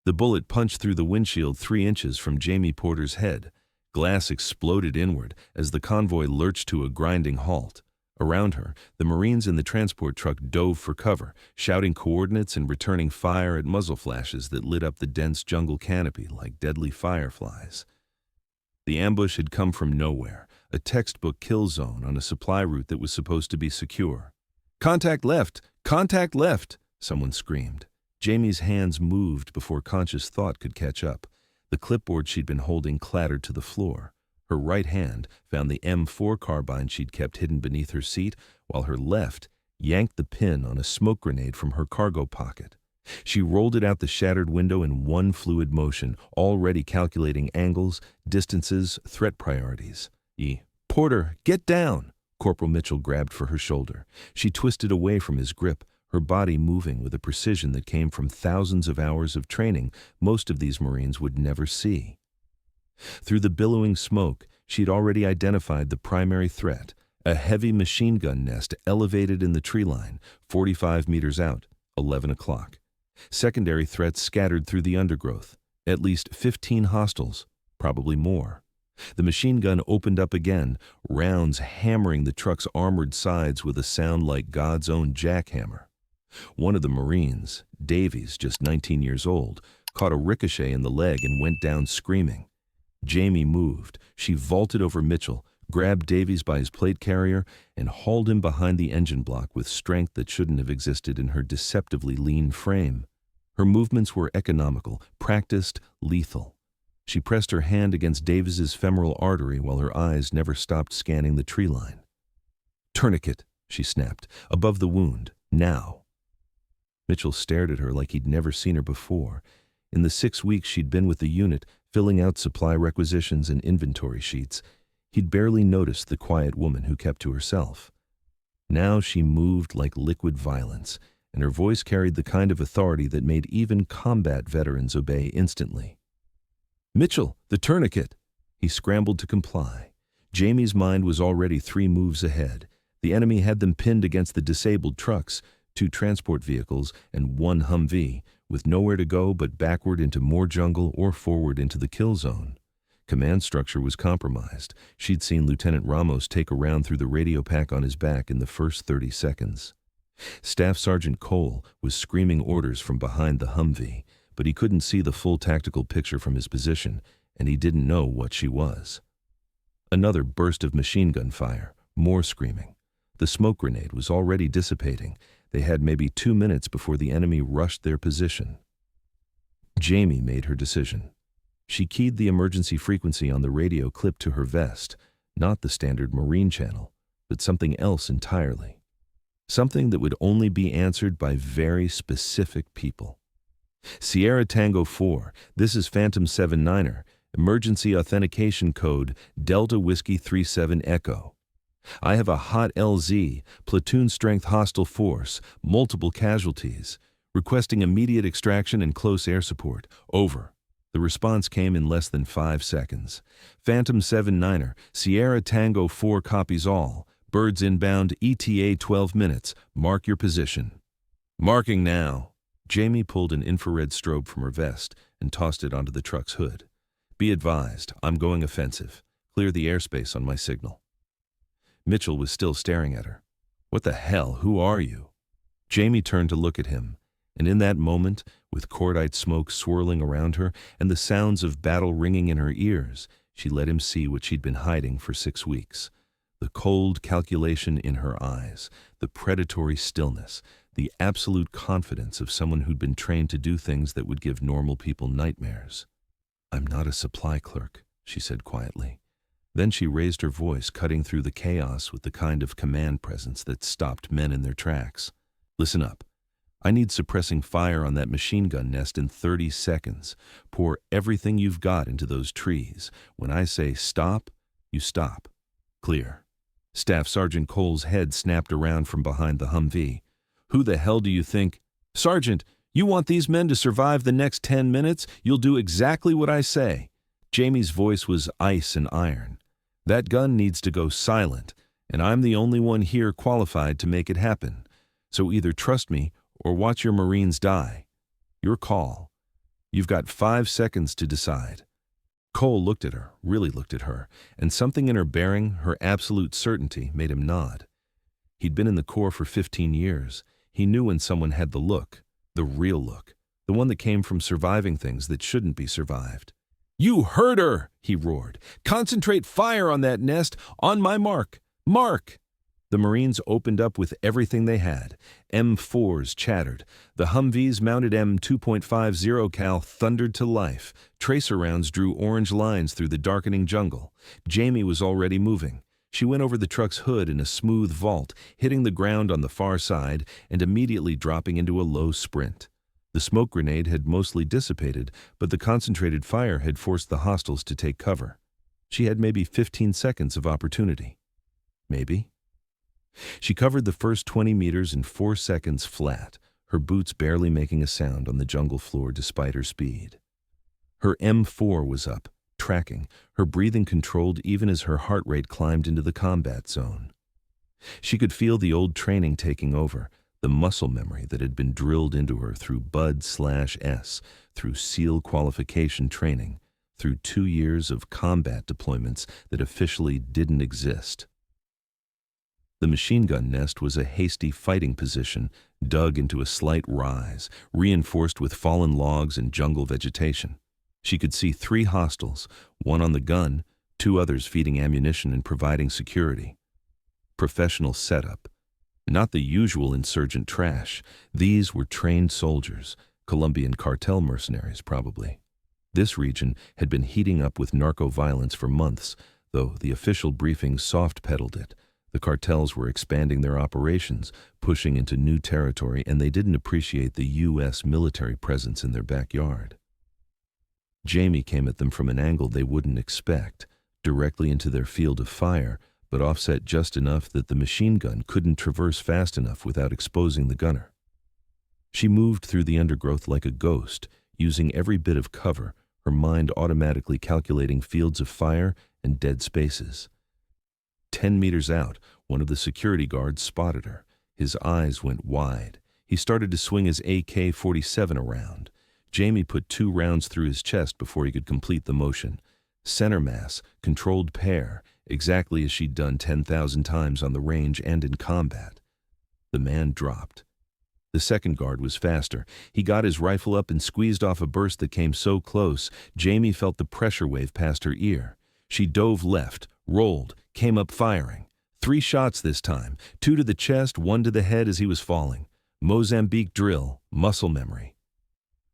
The bullet punched through the windshield 3 inches from Jamie Porter's head. Glass exploded inward as the convoy lurched to a grinding halt. Around her, the Marines in the transport truck dove for cover, shouting coordinates and returning fire at muzzle flashes that lit up the dense jungle canopy like deadly fireflies. The ambush had come from nowhere, a textbook kill zone on a supply route that was supposed to be secure. "Contact left! Contact left!" someone screamed. Jamie's hands moved before conscious thought could catch up. The clipboard she'd been holding clattered to the floor. Her right hand found the M4 carbine she'd kept hidden beneath her seat, while her left yanked the pin on a smoke grenade from her cargo pocket. She rolled it out the shattered window in one fluid motion, already calculating angles, distances, threat priorities. "Porter, get down!" Corporal Mitchell grabbed for her shoulder. She twisted away from his grip, her body moving with a precision that came from thousands of hours of training most of these Marines would never see. Through the billowing smoke, she'd already identified the primary threat, a heavy machine gun nest elevated in the tree line, 45 meters out, 11 o'clock. Secondary threats scattered through the undergrowth, at least 15 hostiles, probably more. The machine gun opened up again, rounds hammering the truck's armored sides with a sound like God's own jackhammer. One of the Marines, Davies, just 19 years old, caught a ricochet in the leg and went down screaming. Jamie moved. She vaulted over Mitchell, grabbed Davies by his plate carrier, and hauled him behind the engine block with strength that shouldn't have existed in her deceptively lean frame. Her movements were economical, practiced, lethal. She pressed her hand against Davies's femoral artery while her eyes never stopped scanning the tree line. "Tourniquet," she snapped, "above the wound, now." Mitchell stared at her like he'd never seen her before. In the 6 weeks she'd been with the unit, filling out supply requisitions and inventory sheets, he'd barely noticed the quiet woman who kept to herself. Now she moved like liquid violence, and her voice carried the kind of authority that made even combat veterans obey instantly. "Mitchell, the tourniquet!" He scrambled to comply. Jamie's mind was already 3 moves ahead. The enemy had them pinned against the disabled trucks, 2 transport vehicles, and 1 Humvee, with nowhere to go but backward into more jungle or forward into the kill zone. Command structure was compromised. She'd seen Lieutenant Ramos take a round through the radio pack on his back in the first 30 seconds. Staff Sergeant Cole was screaming orders from behind the Humvee, but he couldn't see the full tactical picture from his position, and he didn't know what she was. Another burst of machine gun fire, more screaming. The smoke grenade was already dissipating. They had maybe 2 minutes before the enemy rushed their position. Jamie made her decision. She keyed the emergency frequency on the radio clipped to her vest, not the standard Marine channel, but something else entirely. Something that would only be answered by very specific people. "Sierra Tango 4, this is Phantom 79er, emergency authentication code Delta Whiskey 37 Echo. I have a hot LZ, platoon strength hostile force, multiple casualties, requesting immediate extraction and close air support. Over." The response came in less than 5 seconds. "Phantom 79er, Sierra Tango 4 copies all. Birds inbound, ETA 12 minutes. Mark your position." "Marking now." Jamie pulled an infrared strobe from her vest and tossed it onto the truck's hood. "Be advised, I'm going offensive. Clear the airspace on my signal." Mitchell was still staring at her. "What the hell? Who are you?" Jamie turned to look at him, and in that moment, with cordite smoke swirling around her and the sounds of battle ringing in her ears, she let him see what she'd been hiding for 6 weeks. The cold calculation in her eyes, the predatory stillness, the absolute confidence of someone who'd been trained to do things that would give normal people nightmares. "I'm not a supply clerk," she said quietly. Then she raised her voice, cutting through the chaos with the kind of command presence that stopped men in their tracks. "Listen up. I need suppressing fire on that machine gun nest in 30 seconds. Pour everything you've got into those trees. When I say stop, you stop. Clear." Staff Sergeant Cole's head snapped around from behind the Humvee. "Who the hell do you think?" "Sergeant, you want these men to survive the next 10 minutes? You'll do exactly what I say." Jamie's voice was ice and iron. "That gun needs to go silent, and I'm the only one here qualified to make it happen. So either trust me or watch your Marines die. Your call." You've got 5 seconds to decide. Cole looked at her, really looked at her, and something in her bearing, her absolute certainty, made him nod. He'd been in the Corps for 15 years. He knew when someone had the look, the real look, the one that came from surviving things that shouldn't be survived. "You heard her!" he roared. "Concentrate fire on that nest. On my mark. Mark!" The Marines opened up with everything they had. M4s chattered. The Humvees mounted M2.50 cal thundered to life. Tracer rounds drew orange lines through the darkening jungle. Jamie was already moving. She went over the truck's hood in a smooth vault, hitting the ground on the far side and immediately dropping into a low sprint. The smoke grenade had mostly dissipated, but the concentrated fire had forced the hostiles to take cover. She had maybe 15 seconds of opportunity. Maybe. She covered the first 20 meters in 4 seconds flat, her boots barely making a sound on the jungle floor despite her speed. Her M4 was up, tracking, her breathing controlled even as her heart rate climbed into the combat zone. She could feel the old training taking over, the muscle memory that had been drilled into her through Bud/S, through SEAL qualification training, through 2 years of combat deployments that officially didn't exist. The machine gun nest was a hasty fighting position, dug into a slight rise, reinforced with fallen logs and jungle vegetation. She could see 3 hostiles, one on the gun, 2 others feeding ammunition and providing security. Professional setup. Not the usual insurgent trash. These were trained soldiers, Colombian cartel mercenaries probably. This region had been heating up with narco-violence for months, though the official briefings soft-pedaled it. The cartels were expanding their operations, pushing into new territory, and they didn't appreciate the U.S. military presence in their backyard. Jamie came at them from an angle they wouldn't expect, directly into their field of fire, but offset just enough that the machine gun couldn't traverse fast enough without exposing the gunner. She moved through the undergrowth like a ghost, using every bit of cover, her mind automatically calculating fields of fire and dead spaces. 10 meters out, one of the security guards spotted her. His eyes went wide. He started to swing his AK-47 around. Jamie put 2 rounds through his chest before he could complete the motion. Center mass, controlled pair, exactly as she'd done 10,000 times on the range and in combat. The man dropped. The second guard was faster. He got his rifle up and squeezed off a burst that came so close, Jamie felt the pressure wave past her ear. She dove left, rolled, came up firing. 3 shots this time, 2 to the chest, 1 to the head as he was falling. Mozambique drill, muscle memory.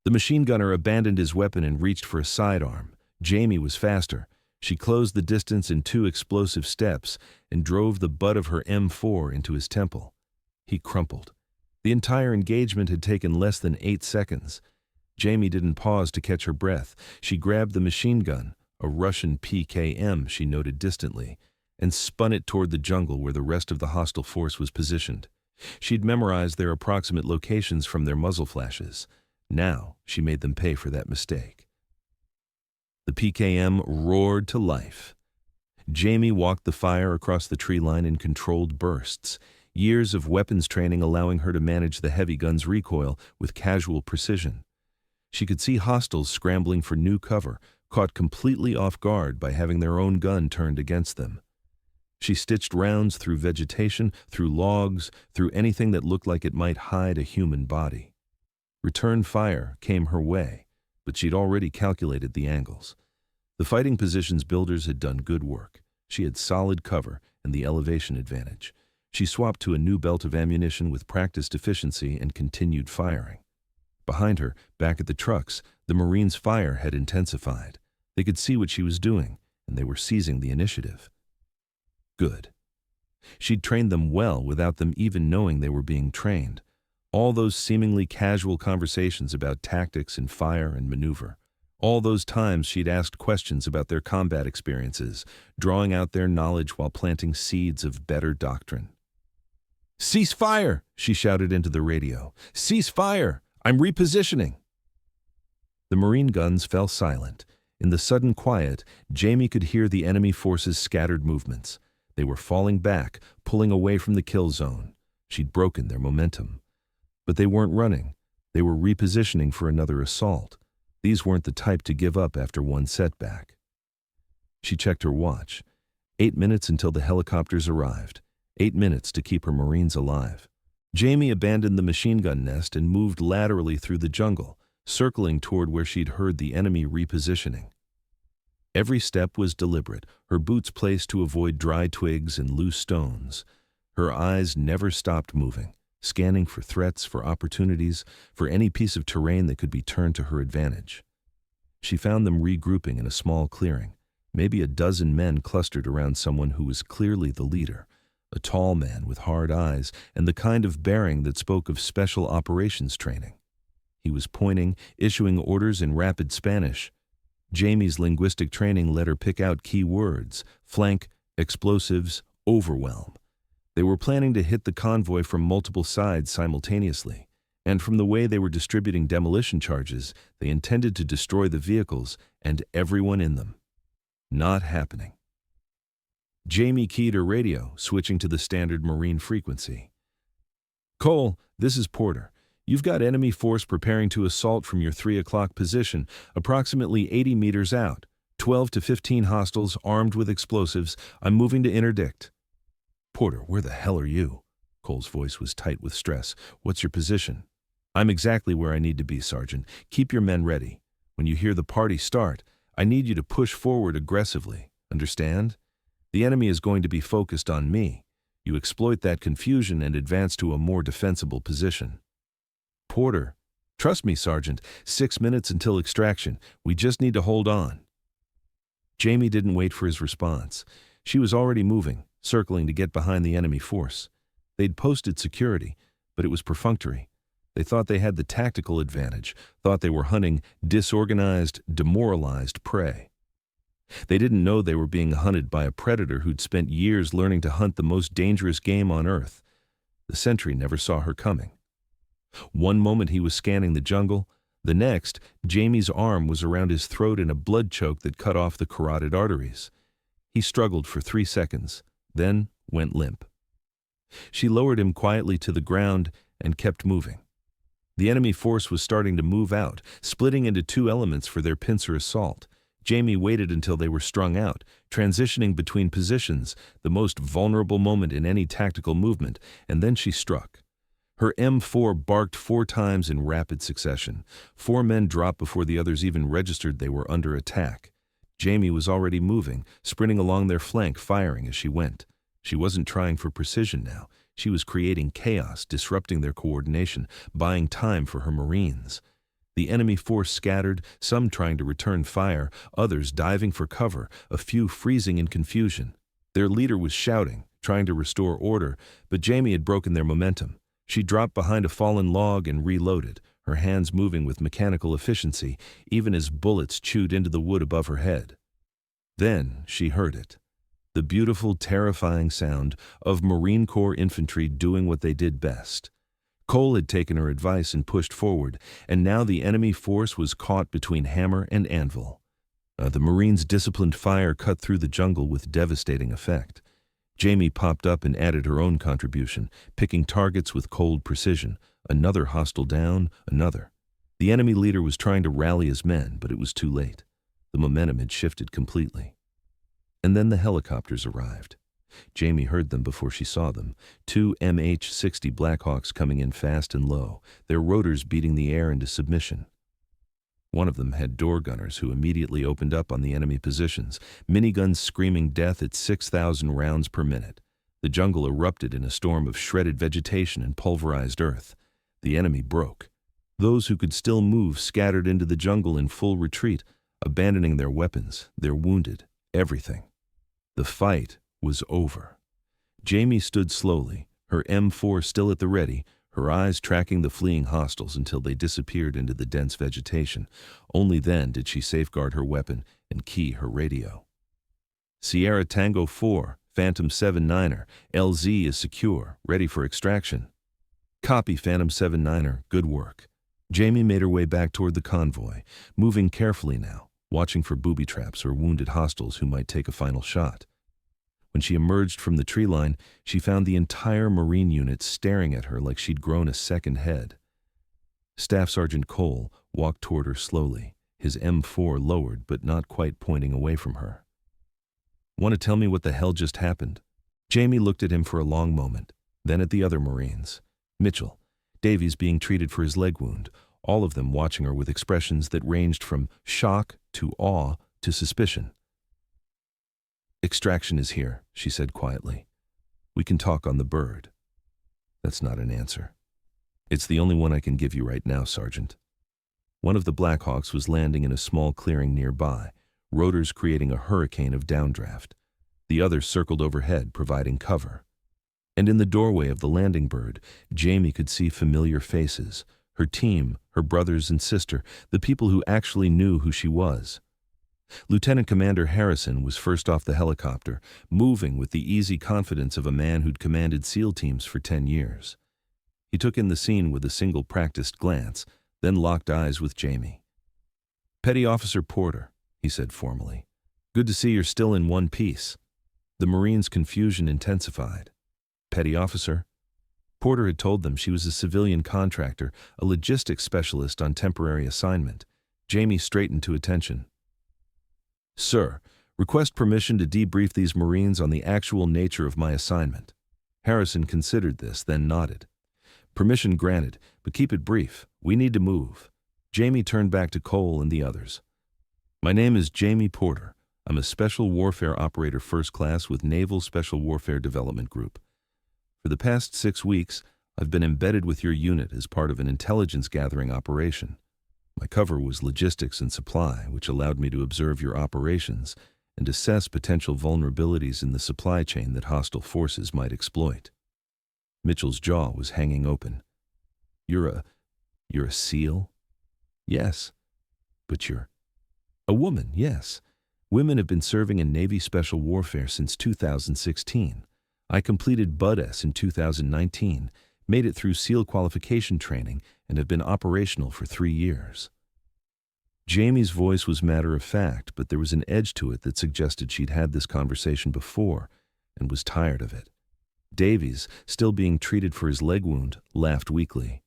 The machine gunner abandoned his weapon and reached for a sidearm. Jamie was faster. She closed the distance in 2 explosive steps and drove the butt of her M4 into his temple. He crumpled. The entire engagement had taken less than 8 seconds. Jamie didn't pause to catch her breath. She grabbed the machine gun, a Russian PKM she noted distantly, and spun it toward the jungle where the rest of the hostile force was positioned. She'd memorized their approximate locations from their muzzle flashes. Now she made them pay for that mistake. The PKM roared to life. Jamie walked the fire across the tree line in controlled bursts, years of weapons training allowing her to manage the heavy gun's recoil with casual precision. She could see hostiles scrambling for new cover, caught completely off guard by having their own gun turned against them. She stitched rounds through vegetation, through logs, through anything that looked like it might hide a human body. Return fire came her way, but she'd already calculated the angles. The fighting positions builders had done good work. She had solid cover and the elevation advantage. She swapped to a new belt of ammunition with practiced efficiency and continued firing. Behind her, back at the trucks, the Marines' fire had intensified. They could see what she was doing, and they were seizing the initiative. Good. She'd trained them well without them even knowing they were being trained. All those seemingly casual conversations about tactics and fire and maneuver. All those times she'd asked questions about their combat experiences, drawing out their knowledge while planting seeds of better doctrine. "Cease fire!" she shouted into the radio. "Cease fire! I'm repositioning!" The Marine guns fell silent. In the sudden quiet, Jamie could hear the enemy forces' scattered movements. They were falling back, pulling away from the kill zone. She'd broken their momentum. But they weren't running. They were repositioning for another assault. These weren't the type to give up after one setback. She checked her watch. 8 minutes until the helicopters arrived. 8 minutes to keep her Marines alive. Jamie abandoned the machine gun nest and moved laterally through the jungle, circling toward where she'd heard the enemy repositioning. Every step was deliberate, her boots placed to avoid dry twigs and loose stones. Her eyes never stopped moving, scanning for threats, for opportunities, for any piece of terrain that could be turned to her advantage. She found them regrouping in a small clearing. Maybe a dozen men clustered around someone who was clearly the leader, a tall man with hard eyes and the kind of bearing that spoke of special operations training. He was pointing, issuing orders in rapid Spanish. Jamie's linguistic training let her pick out key words: flank, explosives, overwhelm. They were planning to hit the convoy from multiple sides simultaneously, and from the way they were distributing demolition charges, they intended to destroy the vehicles and everyone in them. Not happening. Jamie keyed her radio, switching to the standard Marine frequency. "Cole, this is Porter. You've got enemy force preparing to assault from your 3 o'clock position, approximately 80 meters out. 12 to 15 hostiles armed with explosives. I'm moving to interdict." "Porter, where the hell are you?" Cole's voice was tight with stress. "What's your position?" "I'm exactly where I need to be, Sergeant. Keep your men ready. When you hear the party start, I need you to push forward aggressively. Understand? The enemy is going to be focused on me. You exploit that confusion and advance to a more defensible position." "Porter, trust me, Sergeant. 6 minutes until extraction. We just need to hold on." Jamie didn't wait for his response. She was already moving, circling to get behind the enemy force. They'd posted security, but it was perfunctory. They thought they had the tactical advantage, thought they were hunting disorganized, demoralized prey. They didn't know they were being hunted by a predator who'd spent years learning to hunt the most dangerous game on Earth. The sentry never saw her coming. One moment he was scanning the jungle, the next, Jamie's arm was around his throat in a blood choke that cut off the carotid arteries. He struggled for 3 seconds, then went limp. She lowered him quietly to the ground and kept moving. The enemy force was starting to move out, splitting into 2 elements for their pincer assault. Jamie waited until they were strung out, transitioning between positions, the most vulnerable moment in any tactical movement, and then she struck. Her M4 barked 4 times in rapid succession. 4 men dropped before the others even registered they were under attack. Jamie was already moving, sprinting along their flank, firing as she went. She wasn't trying for precision now. She was creating chaos, disrupting their coordination, buying time for her Marines. The enemy force scattered, some trying to return fire, others diving for cover, a few freezing in confusion. Their leader was shouting, trying to restore order, but Jamie had broken their momentum. She dropped behind a fallen log and reloaded, her hands moving with mechanical efficiency, even as bullets chewed into the wood above her head. Then she heard it. The beautiful, terrifying sound of Marine Corps infantry doing what they did best. Cole had taken her advice and pushed forward, and now the enemy force was caught between hammer and anvil. The Marines' disciplined fire cut through the jungle with devastating effect. Jamie popped up and added her own contribution, picking targets with cold precision. Another hostile down, another. The enemy leader was trying to rally his men, but it was too late. The momentum had shifted completely. And then the helicopters arrived. Jamie heard them before she saw them. 2 MH-60 Blackhawks coming in fast and low, their rotors beating the air into submission. One of them had door gunners who immediately opened up on the enemy positions, miniguns screaming death at 6,000 rounds per minute. The jungle erupted in a storm of shredded vegetation and pulverized earth. The enemy broke. Those who could still move scattered into the jungle in full retreat, abandoning their weapons, their wounded, everything. The fight was over. Jamie stood slowly, her M4 still at the ready, her eyes tracking the fleeing hostiles until they disappeared into the dense vegetation. Only then did she safeguard her weapon and key her radio. "Sierra Tango 4, Phantom 7-9er, LZ is secure, ready for extraction." "Copy, Phantom 7-9er, good work." Jamie made her way back toward the convoy, moving carefully now, watching for booby traps or wounded hostiles who might take a final shot. When she emerged from the tree line, she found the entire Marine unit staring at her like she'd grown a second head. Staff Sergeant Cole walked toward her slowly, his M4 lowered but not quite pointing away from her. "Want to tell me what the hell just happened?" Jamie looked at him for a long moment, then at the other Marines. Mitchell, Davies being treated for his leg wound, all of them watching her with expressions that ranged from shock to awe to suspicion. "Extraction is here," she said quietly. "We can talk on the bird." "That's not an answer." "It's the only one I can give you right now, Sergeant." One of the Blackhawks was landing in a small clearing nearby, rotors creating a hurricane of downdraft. The other circled overhead, providing cover. And in the doorway of the landing bird, Jamie could see familiar faces, her team, her brothers and sister, the people who actually knew who she was. Lieutenant Commander Harrison was first off the helicopter, moving with the easy confidence of a man who'd commanded SEAL teams for 10 years. He took in the scene with a single practiced glance, then locked eyes with Jamie. "Petty Officer Porter," he said formally. "Good to see you're still in one piece." The Marine's confusion intensified. "Petty Officer?" Porter had told them she was a civilian contractor, a logistics specialist on temporary assignment. Jamie straightened to attention. "Sir, request permission to debrief these Marines on the actual nature of my assignment." Harrison considered this, then nodded. "Permission granted, but keep it brief. We need to move." Jamie turned back to Cole and the others. "My name is Jamie Porter. I'm a Special Warfare Operator First Class with Naval Special Warfare Development Group. For the past 6 weeks, I've been embedded with your unit as part of an intelligence gathering operation. My cover was logistics and supply, which allowed me to observe your operations and assess potential vulnerabilities in the supply chain that hostile forces might exploit." Mitchell's jaw was hanging open. You're a SEAL?" "Yes." "But you're a woman, yes. Women have been serving in Navy Special Warfare since 2016. I completed BUD-S in 2019, made it through SEAL qualification training, and have been operational for 3 years. Jamie's voice was matter-of-fact, but there was an edge to it that suggested she'd had this conversation before and was tired of it. Davies, still being treated for his leg wound, laughed weakly.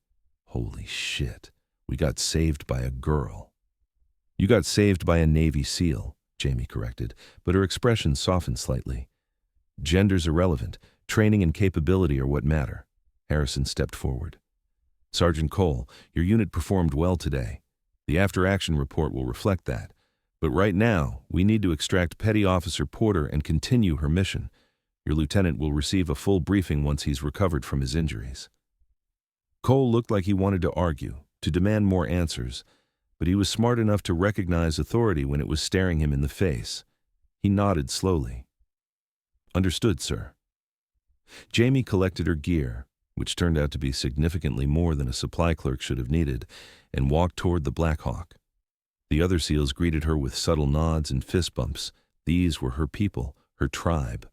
"Holy shit, we got saved by a girl." "You got saved by a Navy SEAL," Jamie corrected, but her expression softened slightly. "Gender's irrelevant. Training and capability are what matter." Harrison stepped forward. "Sergeant Cole, your unit performed well today. The after-action report will reflect that. But right now, we need to extract Petty Officer Porter and continue her mission. Your lieutenant will receive a full briefing once he's recovered from his injuries." Cole looked like he wanted to argue, to demand more answers, but he was smart enough to recognize authority when it was staring him in the face. He nodded slowly. "Understood, sir." Jamie collected her gear, which turned out to be significantly more than a supply clerk should have needed, and walked toward the Black Hawk. The other SEALs greeted her with subtle nods and fist bumps. These were her people, her tribe.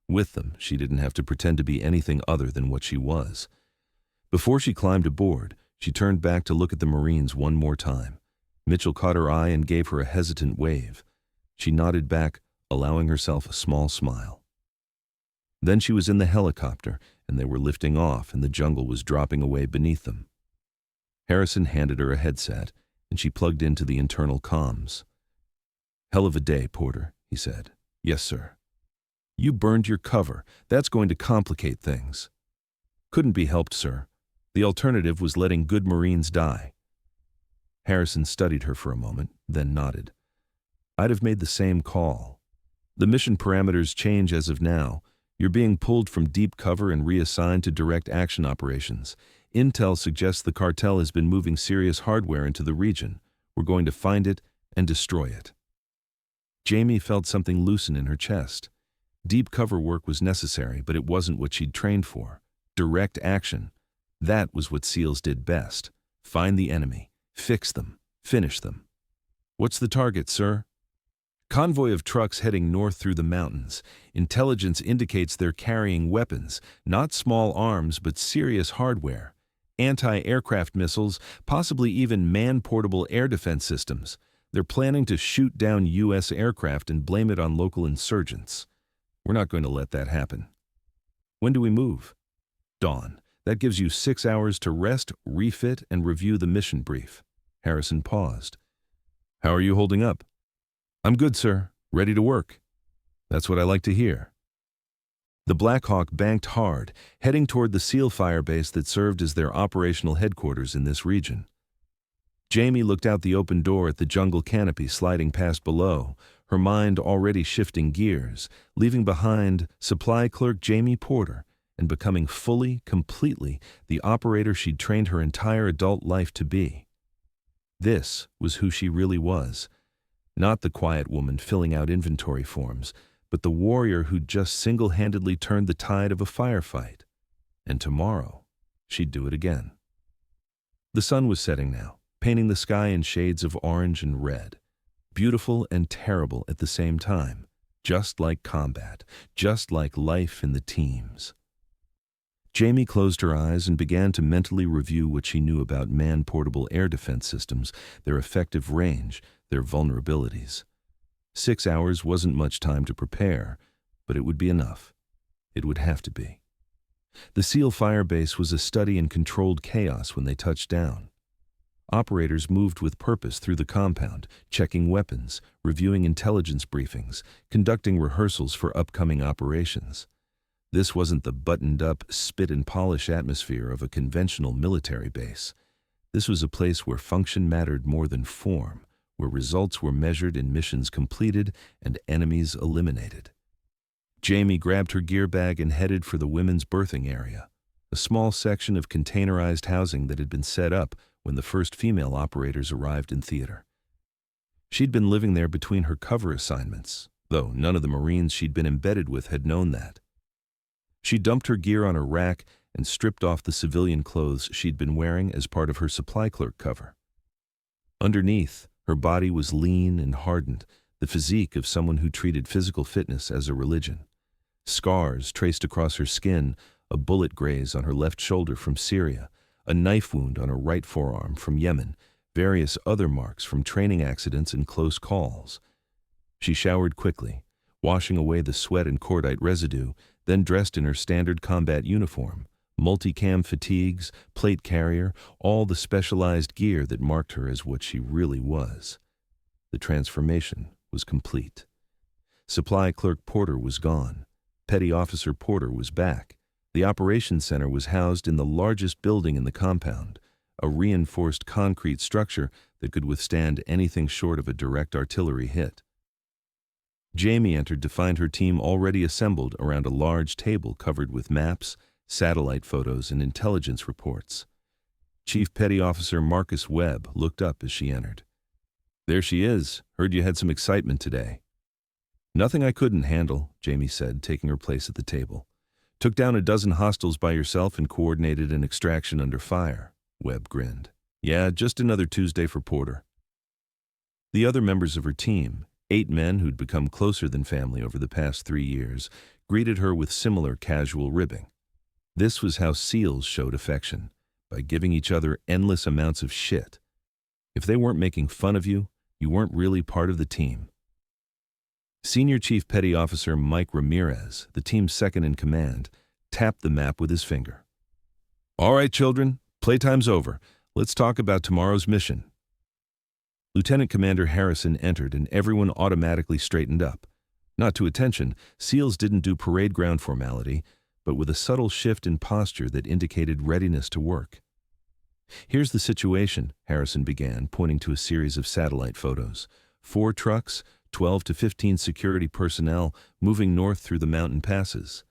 With them, she didn't have to pretend to be anything other than what she was. Before she climbed aboard, she turned back to look at the Marines one more time. Mitchell caught her eye and gave her a hesitant wave. She nodded back, allowing herself a small smile. Then she was in the helicopter, and they were lifting off, and the jungle was dropping away beneath them. Harrison handed her a headset, and she plugged into the internal comms. "Hell of a day, Porter," he said. "Yes, sir." "You burned your cover. That's going to complicate things." "Couldn't be helped, sir. The alternative was letting good Marines die." Harrison studied her for a moment, then nodded. "I'd have made the same call. The mission parameters change as of now. You're being pulled from deep cover and reassigned to direct action operations. Intel suggests the cartel has been moving serious hardware into the region. We're going to find it and destroy it." Jamie felt something loosen in her chest. Deep cover work was necessary, but it wasn't what she'd trained for. Direct action. That was what SEALs did best. Find the enemy. Fix them. Finish them. "What's the target, sir?" "Convoy of trucks heading north through the mountains. Intelligence indicates they're carrying weapons, not small arms, but serious hardware. Anti-aircraft missiles, possibly even man-portable air defense systems. They're planning to shoot down U.S. aircraft and blame it on local insurgents. We're not going to let that happen." "When do we move?" "Dawn. That gives you 6 hours to rest, refit, and review the mission brief." Harrison paused. How are you holding up? I'm good, sir. Ready to work. That's what I like to hear. The Black Hawk banked hard, heading toward the SEAL firebase that served as their operational headquarters in this region. Jamie looked out the open door at the jungle canopy sliding past below, her mind already shifting gears, leaving behind supply clerk Jamie Porter and becoming fully, completely the operator she'd trained her entire adult life to be. This was who she really was. Not the quiet woman filling out inventory forms, but the warrior who'd just single-handedly turned the tide of a firefight. And tomorrow, she'd do it again. The sun was setting now, painting the sky in shades of orange and red. Beautiful and terrible at the same time, just like combat, just like life in the teams. Jamie closed her eyes and began to mentally review what she knew about man-portable air defense systems, their effective range, their vulnerabilities. 6 hours wasn't much time to prepare, but it would be enough. It would have to be. The SEAL firebase was a study in controlled chaos when they touched down. Operators moved with purpose through the compound, checking weapons, reviewing intelligence briefings, conducting rehearsals for upcoming operations. This wasn't the buttoned-up, spit-and-polish atmosphere of a conventional military base. This was a place where function mattered more than form, where results were measured in missions completed and enemies eliminated. Jamie grabbed her gear bag and headed for the women's berthing area, a small section of containerized housing that had been set up when the first female operators arrived in theater. She'd been living there between her cover assignments, though none of the Marines she'd been embedded with had known that. She dumped her gear on a rack and stripped off the civilian clothes she'd been wearing as part of her supply clerk cover. Underneath, her body was lean and hardened, the physique of someone who treated physical fitness as a religion. Scars traced across her skin, a bullet graze on her left shoulder from Syria, a knife wound on her right forearm from Yemen, various other marks from training accidents and close calls. She showered quickly, washing away the sweat and cordite residue, then dressed in her standard combat uniform, multicam fatigues, plate carrier, all the specialized gear that marked her as what she really was. The transformation was complete. Supply clerk Porter was gone. Petty Officer Porter was back. The operations center was housed in the largest building in the compound, a reinforced concrete structure that could withstand anything short of a direct artillery hit. Jamie entered to find her team already assembled around a large table covered with maps, satellite photos, and intelligence reports. Chief Petty Officer Marcus Webb looked up as she entered. "There she is. Heard you had some excitement today." "Nothing I couldn't handle," Jamie said, taking her place at the table. "Took down a dozen hostiles by yourself and coordinated an extraction under fire." Webb grinned. "Yeah, just another Tuesday for Porter." The other members of her team, 8 men who'd become closer than family over the past 3 years, greeted her with similar casual ribbing. This was how SEALs showed affection, by giving each other endless amounts of shit. If they weren't making fun of you, you weren't really part of the team. Senior Chief Petty Officer Mike Ramirez, the team's second in command, tapped the map with his finger. "All right, children, playtime's over. Let's talk about tomorrow's mission." Lieutenant Commander Harrison entered and everyone automatically straightened up. Not to attention, SEALs didn't do parade ground formality, but with a subtle shift in posture that indicated readiness to work. "Here's the situation," Harrison began, pointing to a series of satellite photos. 4 trucks, 12 to 15 security personnel moving north through the mountain passes.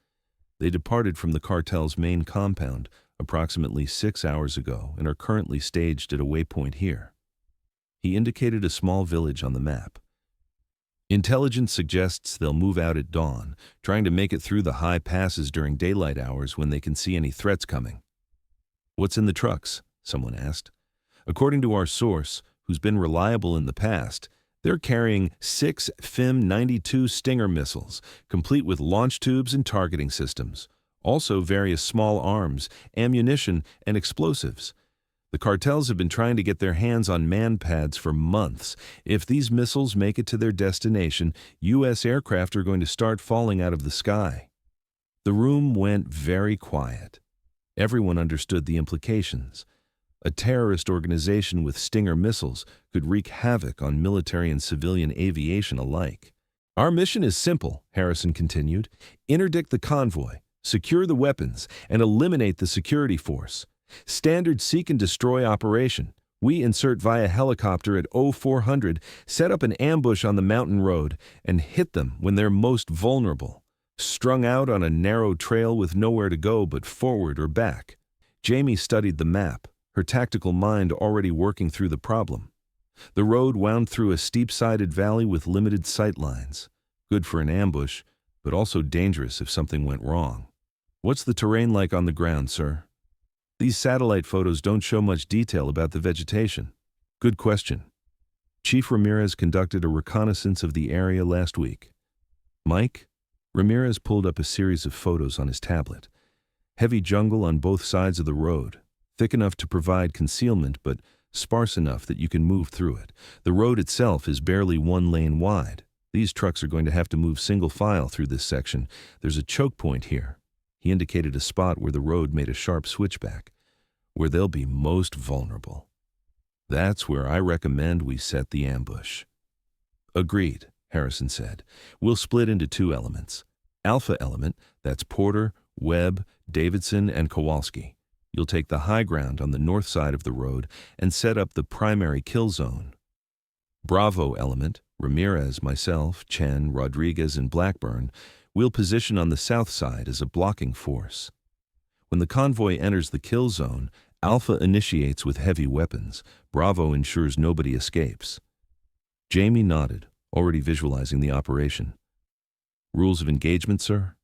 They departed from the cartel's main compound approximately 6 hours ago and are currently staged at a waypoint here. He indicated a small village on the map. "Intelligence suggests they'll move out at dawn, trying to make it through the high passes during daylight hours when they can see any threats coming." "What's in the trucks?" someone asked. "According to our source, who's been reliable in the past, they're carrying 6 FIM-92 Stinger missiles, complete with launch tubes and targeting systems. Also various small arms, ammunition, and explosives. The cartels have been trying to get their hands on man-pads for months. If these missiles make it to their destination, U.S. aircraft are going to start falling out of the sky." The room went very quiet. Everyone understood the implications. A terrorist organization with Stinger missiles could wreak havoc on military and civilian aviation alike. Our mission is simple, Harrison continued. Interdict the convoy, secure the weapons, and eliminate the security force. Standard seek and destroy operation. We insert via helicopter at 0400, set up an ambush on the mountain road, and hit them when they're most vulnerable, strung out on a narrow trail with nowhere to go but forward or back. Jamie studied the map, her tactical mind already working through the problem. The road wound through a steep-sided valley with limited sight lines. Good for an ambush, but also dangerous if something went wrong. What's the terrain like on the ground, sir? These satellite photos don't show much detail about the vegetation. Good question. Chief Ramirez conducted a reconnaissance of the area last week. Mike? Ramirez pulled up a series of photos on his tablet. Heavy jungle on both sides of the road, thick enough to provide concealment but sparse enough that you can move through it. The road itself is barely 1 lane wide. These trucks are going to have to move single file through this section. There's a choke point here. He indicated a spot where the road made a sharp switchback, where they'll be most vulnerable. That's where I recommend we set the ambush. Agreed, Harrison said. We'll split into 2 elements. Alpha element, that's Porter, Webb, Davidson, and Kowalski. You'll take the high ground on the north side of the road and set up the primary kill zone. Bravo element, Ramirez, myself, Chen, Rodriguez, and Blackburn, we'll position on the south side as a blocking force. When the convoy enters the kill zone, Alpha initiates with heavy weapons. Bravo ensures nobody escapes. Jamie nodded, already visualizing the operation. Rules of engagement, sir?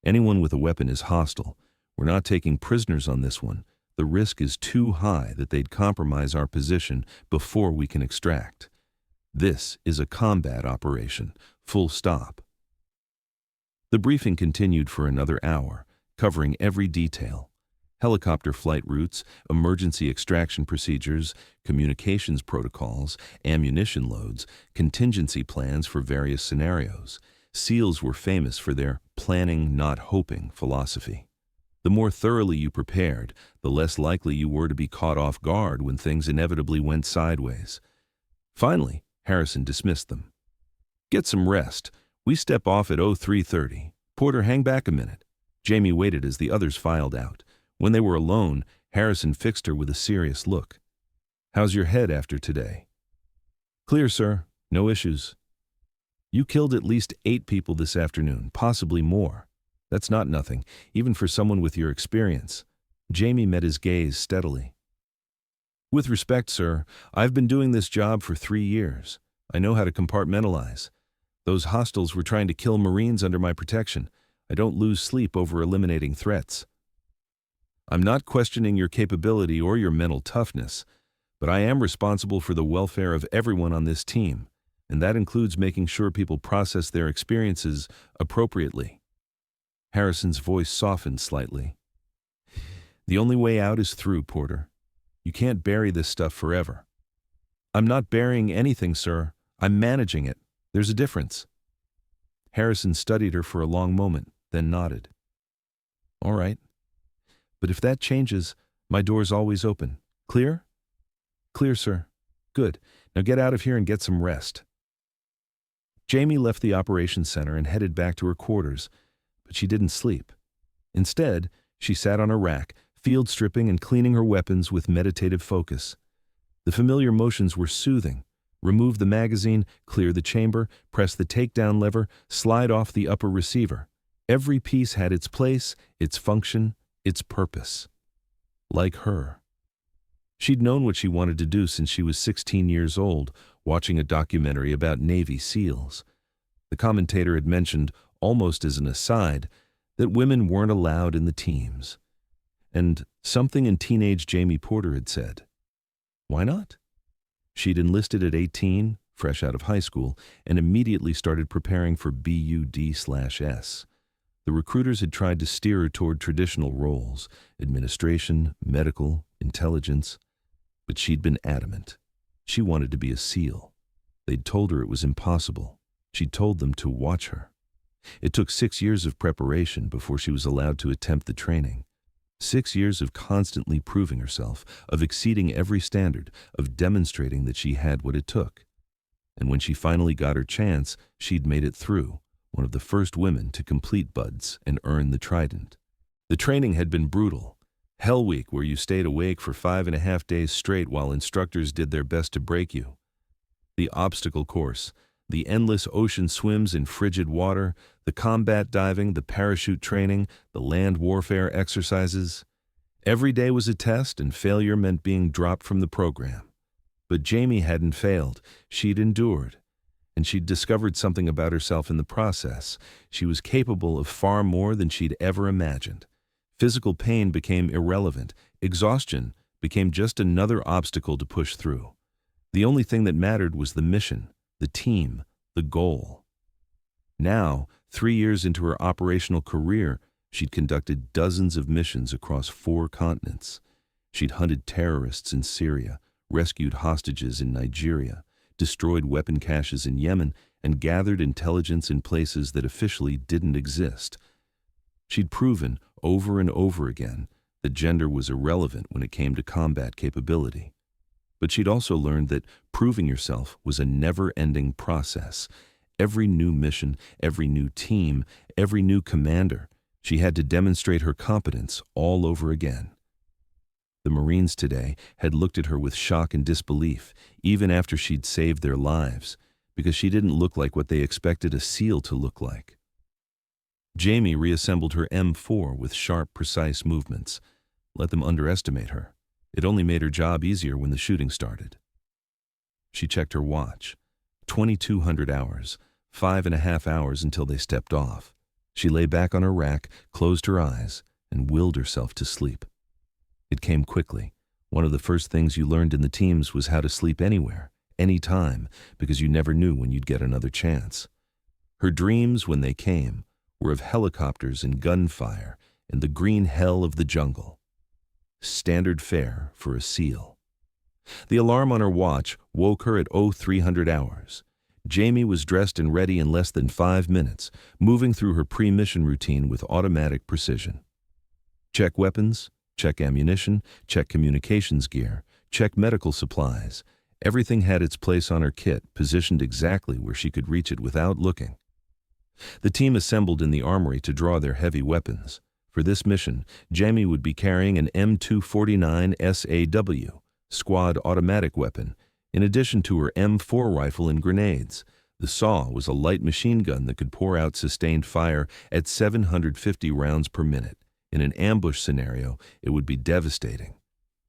Anyone with a weapon is hostile. We're not taking prisoners on this one. The risk is too high that they'd compromise our position before we can extract. This is a combat operation, full stop. The briefing continued for another hour, covering every detail. Helicopter flight routes, emergency extraction procedures, communications protocols, ammunition loads, contingency plans for various scenarios. SEALs were famous for their planning, not hoping philosophy. The more thoroughly you prepared, the less likely you were to be caught off guard when things inevitably went sideways. Finally, Harrison dismissed them. Get some rest. We step off at 0330. Porter, hang back a minute. Jamie waited as the others filed out. When they were alone, Harrison fixed her with a serious look. How's your head after today? Clear, sir. No issues. You killed at least 8 people this afternoon, possibly more. That's not nothing, even for someone with your experience. Jamie met his gaze steadily. With respect, sir, I've been doing this job for 3 years. I know how to compartmentalize. Those hostiles were trying to kill Marines under my protection. I don't lose sleep over eliminating threats. I'm not questioning your capability or your mental toughness, but I am responsible for the welfare of everyone on this team, and that includes making sure people process their experiences appropriately. Harrison's voice softened slightly. The only way out is through, Porter. You can't bury this stuff forever. I'm not burying anything, sir. I'm managing it. There's a difference. Harrison studied her for a long moment, then nodded. All right. But if that changes, my door's always open. Clear? Clear, sir. Good. Now get out of here and get some rest. Jamie left the operations center and headed back to her quarters, but she didn't sleep. Instead, she sat on a rack, field stripping and cleaning her weapons with meditative focus. The familiar motions were soothing. Remove the magazine, clear the chamber, press the takedown lever, slide off the upper receiver. Every piece had its place, its function, its purpose. Like her. She'd known what she wanted to do since she was 16 years old, watching a documentary about Navy SEALs. The commentator had mentioned, almost as an aside, that women weren't allowed in the teams. And something in teenage Jamie Porter had said. Why not? She'd enlisted at 18, fresh out of high school, and immediately started preparing for BUD/S. The recruiters had tried to steer her toward traditional roles, administration, medical, intelligence, but she'd been adamant. She wanted to be a SEAL. They'd told her it was impossible. She'd told them to watch her. It took 6 years of preparation before she was allowed to attempt the training. 6 years of constantly proving herself, of exceeding every standard, of demonstrating that she had what it took. And when she finally got her chance, she'd made it through, one of the first women to complete Buds and earn the Trident. The training had been brutal. Hell Week, where you stayed awake for 5.5 days straight while instructors did their best to break you. The obstacle course, the endless ocean swims in frigid water, the combat diving, the parachute training, the land warfare exercises. Every day was a test, and failure meant being dropped from the program. But Jamie hadn't failed. She'd endured. And she'd discovered something about herself in the process. She was capable of far more than she'd ever imagined. Physical pain became irrelevant. Exhaustion became just another obstacle to push through. The only thing that mattered was the mission, the team, the goal. Now, 3 years into her operational career, she'd conducted dozens of missions across 4 continents. She'd hunted terrorists in Syria, rescued hostages in Nigeria, destroyed weapon caches in Yemen, and gathered intelligence in places that officially didn't exist. She'd proven over and over again that gender was irrelevant when it came to combat capability. But she'd also learned that proving yourself was a never-ending process. Every new mission, every new team, every new commander, she had to demonstrate her competence all over again. The Marines today had looked at her with shock and disbelief, even after she'd saved their lives, because she didn't look like what they expected a SEAL to look like. Jamie reassembled her M4 with sharp, precise movements. Let them underestimate her. It only made her job easier when the shooting started. She checked her watch. 2,200 hours, 5.5 hours until they stepped off. She lay back on her rack, closed her eyes, and willed herself to sleep. It came quickly. One of the first things you learned in the teams was how to sleep anywhere, anytime, because you never knew when you'd get another chance. Her dreams, when they came, were of helicopters and gunfire and the green hell of the jungle. Standard fare for a SEAL. The alarm on her watch woke her at 0300 hours. Jamie was dressed and ready in less than 5 minutes, moving through her pre-mission routine with automatic precision. Check weapons, check ammunition, check communications gear, check medical supplies. Everything had its place on her kit, positioned exactly where she could reach it without looking. The team assembled in the armory to draw their heavy weapons. For this mission, Jamie would be carrying an M249 SAW, squad automatic weapon, in addition to her M4 rifle and grenades. The SAW was a light machine gun that could pour out sustained fire at 750 rounds per minute. In an ambush scenario, it would be devastating.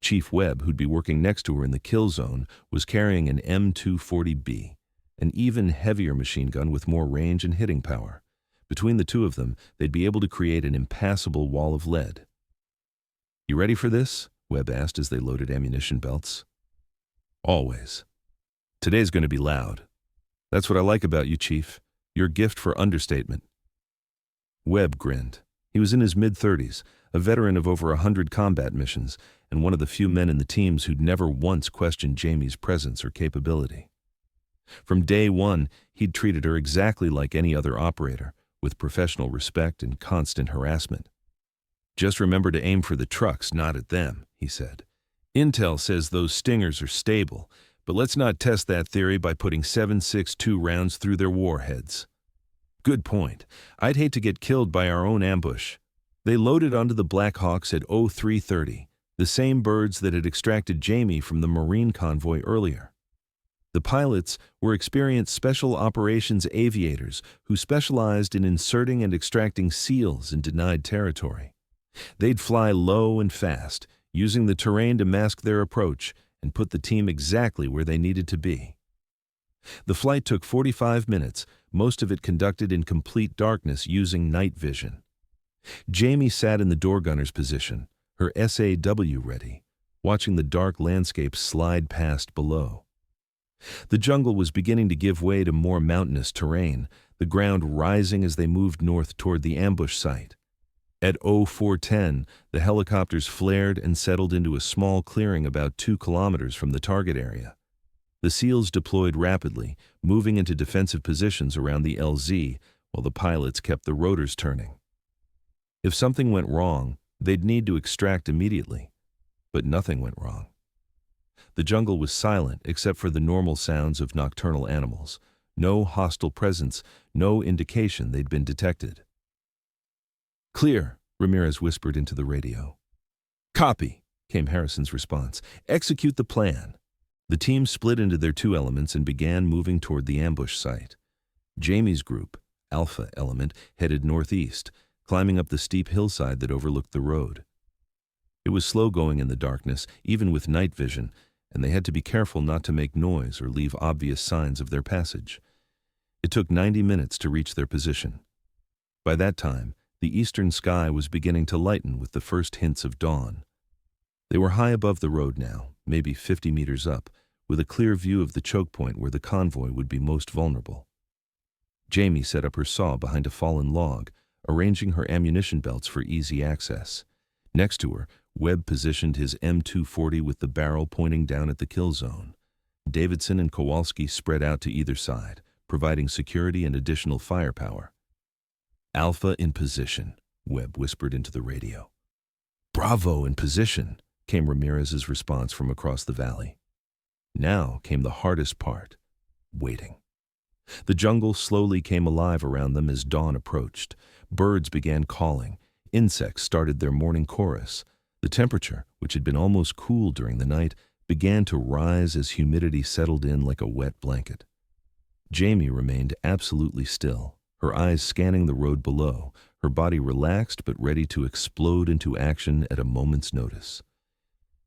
Chief Webb, who'd be working next to her in the kill zone, was carrying an M240B, an even heavier machine gun with more range and hitting power. Between the two of them, they'd be able to create an impassable wall of lead. "You ready for this?" Webb asked as they loaded ammunition belts. "Always. Today's going to be loud. That's what I like about you, Chief. Your gift for understatement." Webb grinned. He was in his mid-30s, a veteran of over 100 combat missions, and one of the few men in the teams who'd never once questioned Jamie's presence or capability. From day one, he'd treated her exactly like any other operator, with professional respect and constant harassment. "Just remember to aim for the trucks, not at them," he said. "Intel says those Stingers are stable, but let's not test that theory by putting 7.62 rounds through their warheads." "Good point. I'd hate to get killed by our own ambush." They loaded onto the Black Hawks at 0330, the same birds that had extracted Jamie from the Marine convoy earlier. The pilots were experienced special operations aviators who specialized in inserting and extracting SEALs in denied territory. They'd fly low and fast, using the terrain to mask their approach and put the team exactly where they needed to be. The flight took 45 minutes, most of it conducted in complete darkness using night vision. Jamie sat in the door gunner's position, her SAW ready, watching the dark landscape slide past below. The jungle was beginning to give way to more mountainous terrain, the ground rising as they moved north toward the ambush site. At 0410, the helicopters flared and settled into a small clearing about 2 kilometers from the target area. The SEALs deployed rapidly, moving into defensive positions around the LZ, while the pilots kept the rotors turning. If something went wrong, They'd need to extract immediately, but nothing went wrong. The jungle was silent except for the normal sounds of nocturnal animals. No hostile presence, no indication they'd been detected. "Clear," Ramirez whispered into the radio. "Copy," came Harrison's response. "Execute the plan." The team split into their two elements and began moving toward the ambush site. Jamie's group, Alpha Element, headed northeast, climbing up the steep hillside that overlooked the road. It was slow going in the darkness, even with night vision, and they had to be careful not to make noise or leave obvious signs of their passage. It took 90 minutes to reach their position. By that time, the eastern sky was beginning to lighten with the first hints of dawn. They were high above the road now, maybe 50 meters up, with a clear view of the choke point where the convoy would be most vulnerable. Jamie set up her saw behind a fallen log, arranging her ammunition belts for easy access. Next to her, Webb positioned his M240 with the barrel pointing down at the kill zone. Davidson and Kowalski spread out to either side, providing security and additional firepower. "Alpha in position," Webb whispered into the radio. "Bravo in position," came Ramirez's response from across the valley. Now came the hardest part, waiting. The jungle slowly came alive around them as dawn approached. Birds began calling. Insects started their morning chorus. The temperature, which had been almost cool during the night, began to rise as humidity settled in like a wet blanket. Jamie remained absolutely still, her eyes scanning the road below, her body relaxed but ready to explode into action at a moment's notice.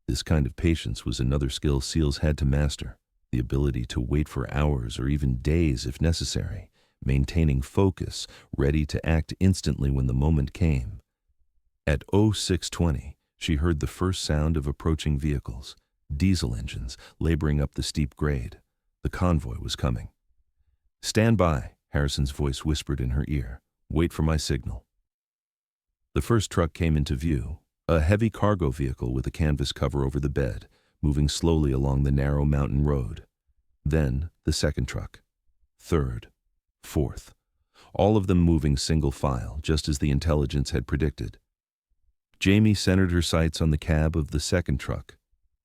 This kind of patience was another skill SEALs had to master, the ability to wait for hours or even days if necessary, maintaining focus, ready to act instantly when the moment came. At 0620, she heard the first sound of approaching vehicles, diesel engines laboring up the steep grade. The convoy was coming. "Stand by," Harrison's voice whispered in her ear. "Wait for my signal." The first truck came into view, a heavy cargo vehicle with a canvas cover over the bed, moving slowly along the narrow mountain road. Then the second truck, third, fourth, all of them moving single file, just as the intelligence had predicted. Jamie centered her sights on the cab of the second truck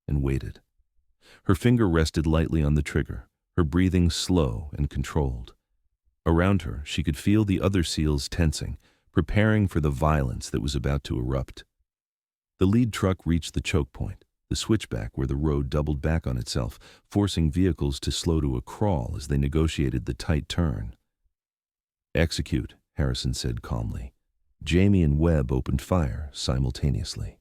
and waited. Her finger rested lightly on the trigger, her breathing slow and controlled. Around her, she could feel the other SEALs tensing, preparing for the violence that was about to erupt. The lead truck reached the choke point, the switchback where the road doubled back on itself, forcing vehicles to slow to a crawl as they negotiated the tight turn. "Execute," Harrison said calmly. Jamie and Webb opened fire simultaneously.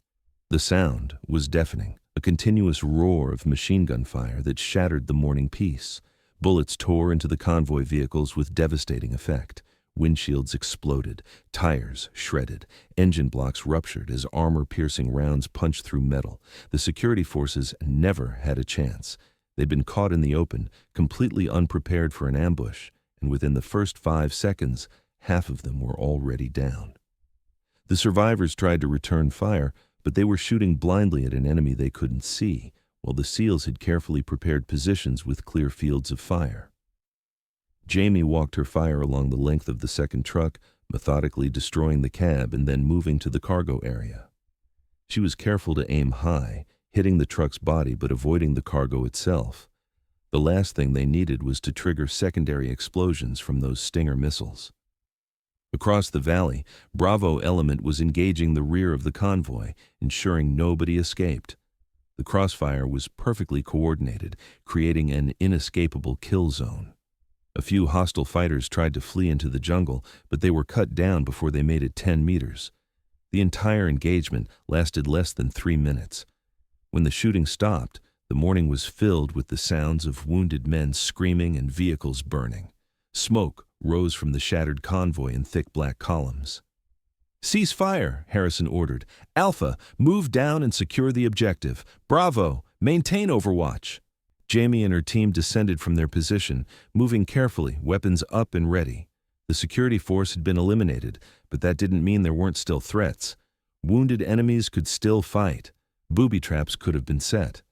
The sound was deafening, a continuous roar of machine gun fire that shattered the morning peace. Bullets tore into the convoy vehicles with devastating effect. Windshields exploded, tires shredded, engine blocks ruptured as armor-piercing rounds punched through metal. The security forces never had a chance. They'd been caught in the open, completely unprepared for an ambush, and within the first 5 seconds, half of them were already down. The survivors tried to return fire, but they were shooting blindly at an enemy they couldn't see, while the SEALs had carefully prepared positions with clear fields of fire. Jamie walked her fire along the length of the second truck, methodically destroying the cab and then moving to the cargo area. She was careful to aim high, hitting the truck's body but avoiding the cargo itself. The last thing they needed was to trigger secondary explosions from those Stinger missiles. Across the valley, Bravo Element was engaging the rear of the convoy, ensuring nobody escaped. The crossfire was perfectly coordinated, creating an inescapable kill zone. A few hostile fighters tried to flee into the jungle, but they were cut down before they made it 10 meters. The entire engagement lasted less than 3 minutes. When the shooting stopped, the morning was filled with the sounds of wounded men screaming and vehicles burning. Smoke rose from the shattered convoy in thick black columns. "Cease fire," Harrison ordered. "Alpha, move down and secure the objective. Bravo, maintain overwatch." Jamie and her team descended from their position, moving carefully, weapons up and ready. The security force had been eliminated, but that didn't mean there weren't still threats. Wounded enemies could still fight. Booby traps could have been set.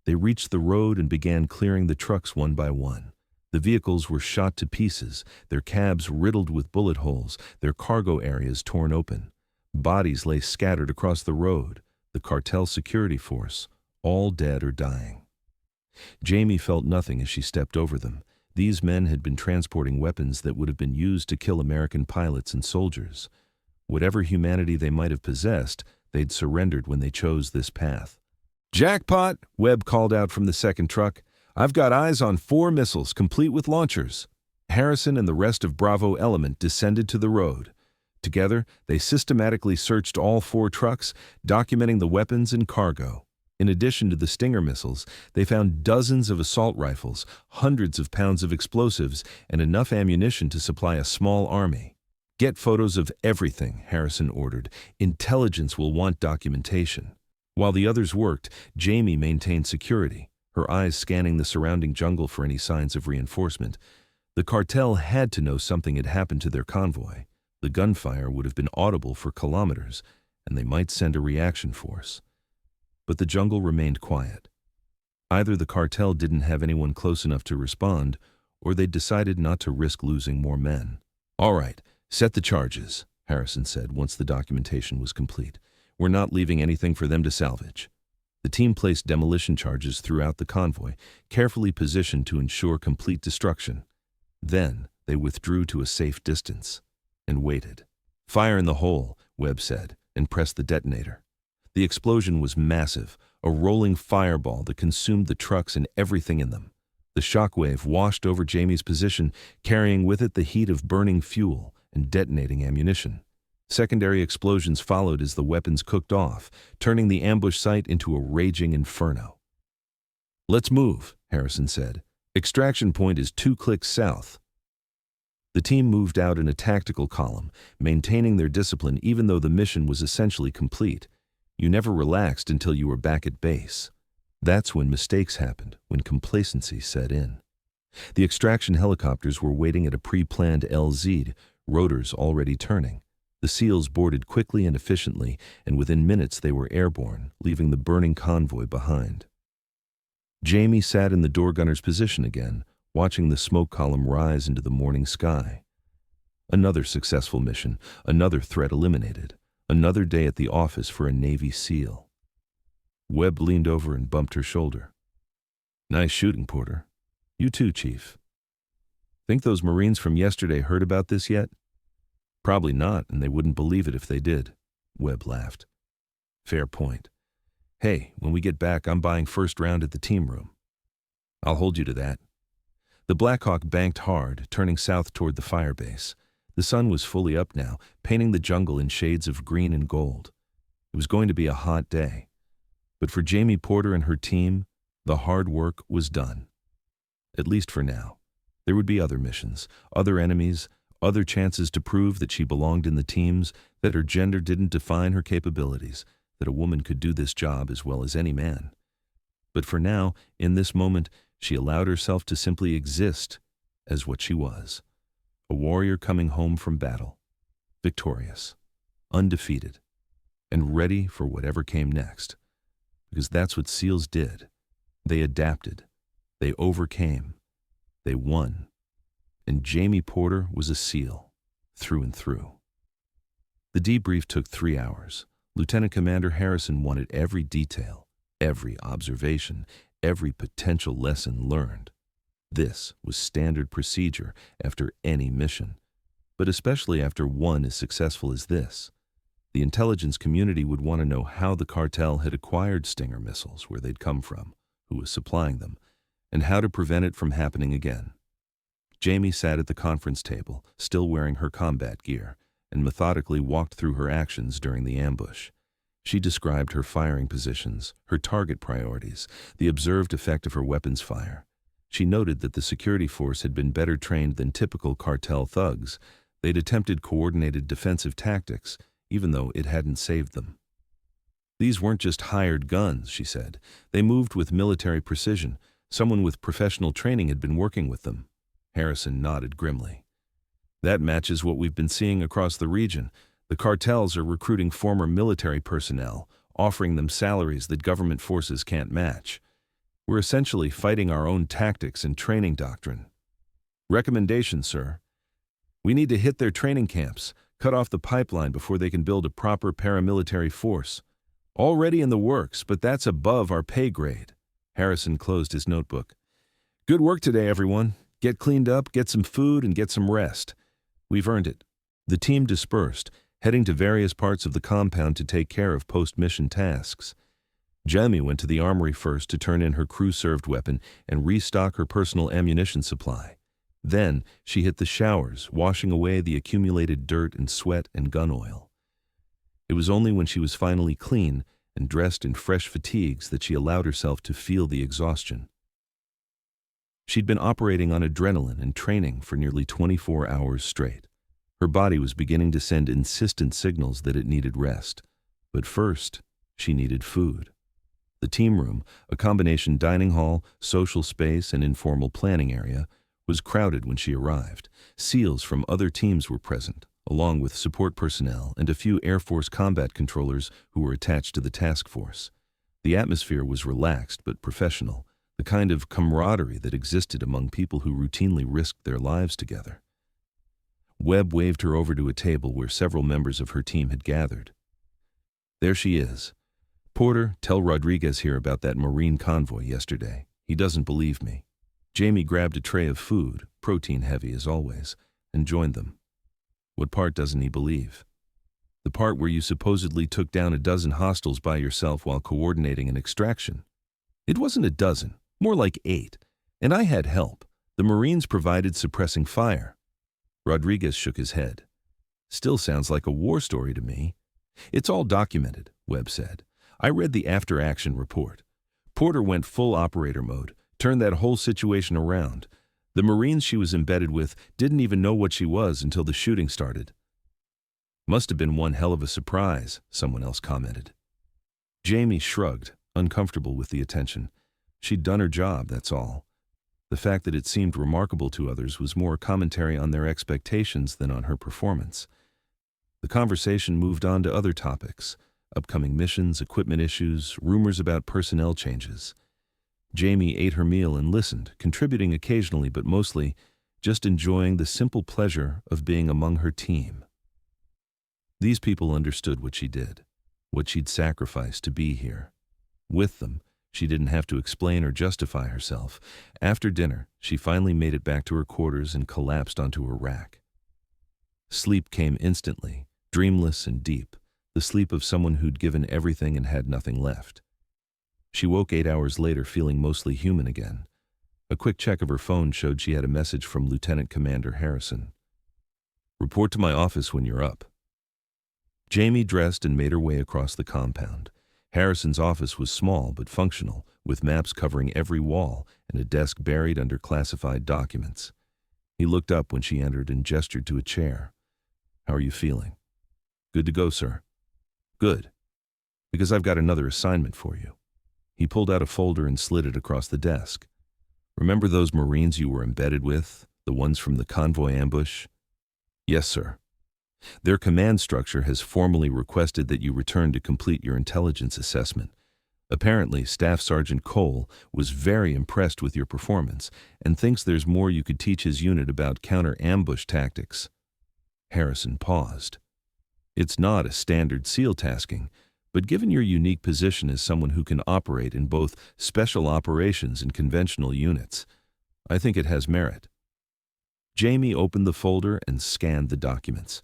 They reached the road and began clearing the trucks one by one. The vehicles were shot to pieces, their cabs riddled with bullet holes, their cargo areas torn open. Bodies lay scattered across the road, the cartel security force, all dead or dying. Jamie felt nothing as she stepped over them. These men had been transporting weapons that would have been used to kill American pilots and soldiers. Whatever humanity they might have possessed, they'd surrendered when they chose this path. "Jackpot!" Webb called out from the second truck. "I've got eyes on 4 missiles, complete with launchers." Harrison and the rest of Bravo Element descended to the road. Together, they systematically searched all 4 trucks, documenting the weapons and cargo. In addition to the Stinger missiles, they found dozens of assault rifles, hundreds of pounds of explosives, and enough ammunition to supply a small army. "Get photos of everything," Harrison ordered. "Intelligence will want documentation." While the others worked, Jamie maintained security, her eyes scanning the surrounding jungle for any signs of reinforcement. The cartel had to know something had happened to their convoy. The gunfire would have been audible for kilometers, and they might send a reaction force. But the jungle remained quiet. Either the cartel didn't have anyone close enough to respond, or they decided not to risk losing more men. "All right, set the charges," Harrison said once the documentation was complete. "We're not leaving anything for them to salvage." The team placed demolition charges throughout the convoy, carefully positioned to ensure complete destruction. Then they withdrew to a safe distance and waited. "Fire in the hole," Webb said, and pressed the detonator. The explosion was massive, a rolling fireball that consumed the trucks and everything in them. The shockwave washed over Jamie's position, carrying with it the heat of burning fuel and detonating ammunition. Secondary explosions followed as the weapons cooked off, turning the ambush site into a raging inferno. "Let's move," Harrison said. "Extraction point is 2 clicks south." The team moved out in a tactical column, maintaining their discipline even though the mission was essentially complete. You never relaxed until you were back at base. That's when mistakes happened, when complacency set in. The extraction helicopters were waiting at a pre-planned LZ, rotors already turning. The SEALs boarded quickly and efficiently, and within minutes they were airborne, leaving the burning convoy behind. Jamie sat in the door gunner's position again, watching the smoke column rise into the morning sky. Another successful mission, another threat eliminated, another day at the office for a Navy SEAL. Webb leaned over and bumped her shoulder. "Nice shooting, Porter. You too, Chief. Think those Marines from yesterday heard about this yet?" "Probably not, and they wouldn't believe it if they did," Webb laughed. "Fair point. Hey, when we get back, I'm buying first round at the team room." "I'll hold you to that." The Blackhawk banked hard, turning south toward the firebase. The sun was fully up now, painting the jungle in shades of green and gold. It was going to be a hot day. But for Jamie Porter and her team, the hard work was done. At least for now. There would be other missions, other enemies, other chances to prove that she belonged in the teams, that her gender didn't define her capabilities, that a woman could do this job as well as any man. But for now, in this moment, she allowed herself to simply exist as what she was. A warrior coming home from battle, victorious, undefeated, and ready for whatever came next. Because that's what SEALs did. They adapted. They overcame. They won. And Jamie Porter was a SEAL, through and through. The debrief took 3 hours. Lieutenant Commander Harrison wanted every detail, every observation, every potential lesson learned. This was standard procedure after any mission, but especially after one as successful as this. The intelligence community would want to know how the cartel had acquired Stinger missiles, where they'd come from, who was supplying them, and how to prevent it from happening again. Jamie sat at the conference table, still wearing her combat gear, and methodically walked through her actions during the ambush. She described her firing positions, her target priorities, the observed effect of her weapons fire. She noted that the security force had been better trained than typical cartel thugs. They'd attempted coordinated defensive tactics, even though it hadn't saved them. "These weren't just hired guns," she said. "They moved with military precision. Someone with professional training had been working with them." Harrison nodded grimly. "That matches what we've been seeing across the region. The cartels are recruiting former military personnel, offering them salaries that government forces can't match. We're essentially fighting our own tactics and training doctrine." "Recommendation, sir. We need to hit their training camps, Cut off the pipeline before they can build a proper paramilitary force. Already in the works, but that's above our pay grade. Harrison closed his notebook. Good work today, everyone. Get cleaned up, get some food, and get some rest. We've earned it. The team dispersed, heading to various parts of the compound to take care of post-mission tasks. Jamie went to the armory first to turn in her crew-served weapon and restock her personal ammunition supply. Then she hit the showers, washing away the accumulated dirt and sweat and gun oil. It was only when she was finally clean and dressed in fresh fatigues that she allowed herself to feel the exhaustion. She'd been operating on adrenaline and training for nearly 24 hours straight. Her body was beginning to send insistent signals that it needed rest. But first, she needed food. The team room, a combination dining hall, social space, and informal planning area, was crowded when she arrived. SEALs from other teams were present, along with support personnel and a few Air Force combat controllers who were attached to the task force. The atmosphere was relaxed but professional, the kind of camaraderie that existed among people who routinely risked their lives together. Webb waved her over to a table where several members of her team had gathered. There she is. Porter, tell Rodriguez here about that Marine convoy yesterday. He doesn't believe me. Jamie grabbed a tray of food, protein-heavy as always, and joined them. What part doesn't he believe? The part where you supposedly took down a dozen hostiles by yourself while coordinating an extraction. It wasn't a dozen, more like 8, and I had help. The Marines provided suppressing fire. Rodriguez shook his head. Still sounds like a war story to me. It's all documented, Webb said. I read the after-action report. Porter went full operator mode, turned that whole situation around. The Marines she was embedded with didn't even know what she was until the shooting started. Must have been one hell of a surprise, someone else commented. Jamie shrugged, uncomfortable with the attention. She'd done her job, that's all. The fact that it seemed remarkable to others was more commentary on their expectations than on her performance. The conversation moved on to other topics: upcoming missions, equipment issues, rumors about personnel changes. Jamie ate her meal and listened, contributing occasionally but mostly just enjoying the simple pleasure of being among her team. These people understood what she did, what she'd sacrificed to be here. With them, she didn't have to explain or justify herself. After dinner, she finally made it back to her quarters and collapsed onto her rack. Sleep came instantly, dreamless and deep, the sleep of someone who'd given everything and had nothing left. She woke 8 hours later feeling mostly human again. A quick check of her phone showed she had a message from Lieutenant Commander Harrison. Report to my office when you're up. Jamie dressed and made her way across the compound. Harrison's office was small but functional, with maps covering every wall and a desk buried under classified documents. He looked up when she entered and gestured to a chair. How are you feeling? Good to go, sir. Good. Because I've got another assignment for you. He pulled out a folder and slid it across the desk. Remember those Marines you were embedded with, the ones from the convoy ambush? Yes, sir. Their command structure has formally requested that you return to complete your intelligence assessment. Apparently, Staff Sergeant Cole was very impressed with your performance and thinks there's more you could teach his unit about counter-ambush tactics. Harrison paused. It's not a standard SEAL tasking, but given your unique position as someone who can operate in both special operations and conventional units, I think it has merit. Jamie opened the folder and scanned the documents.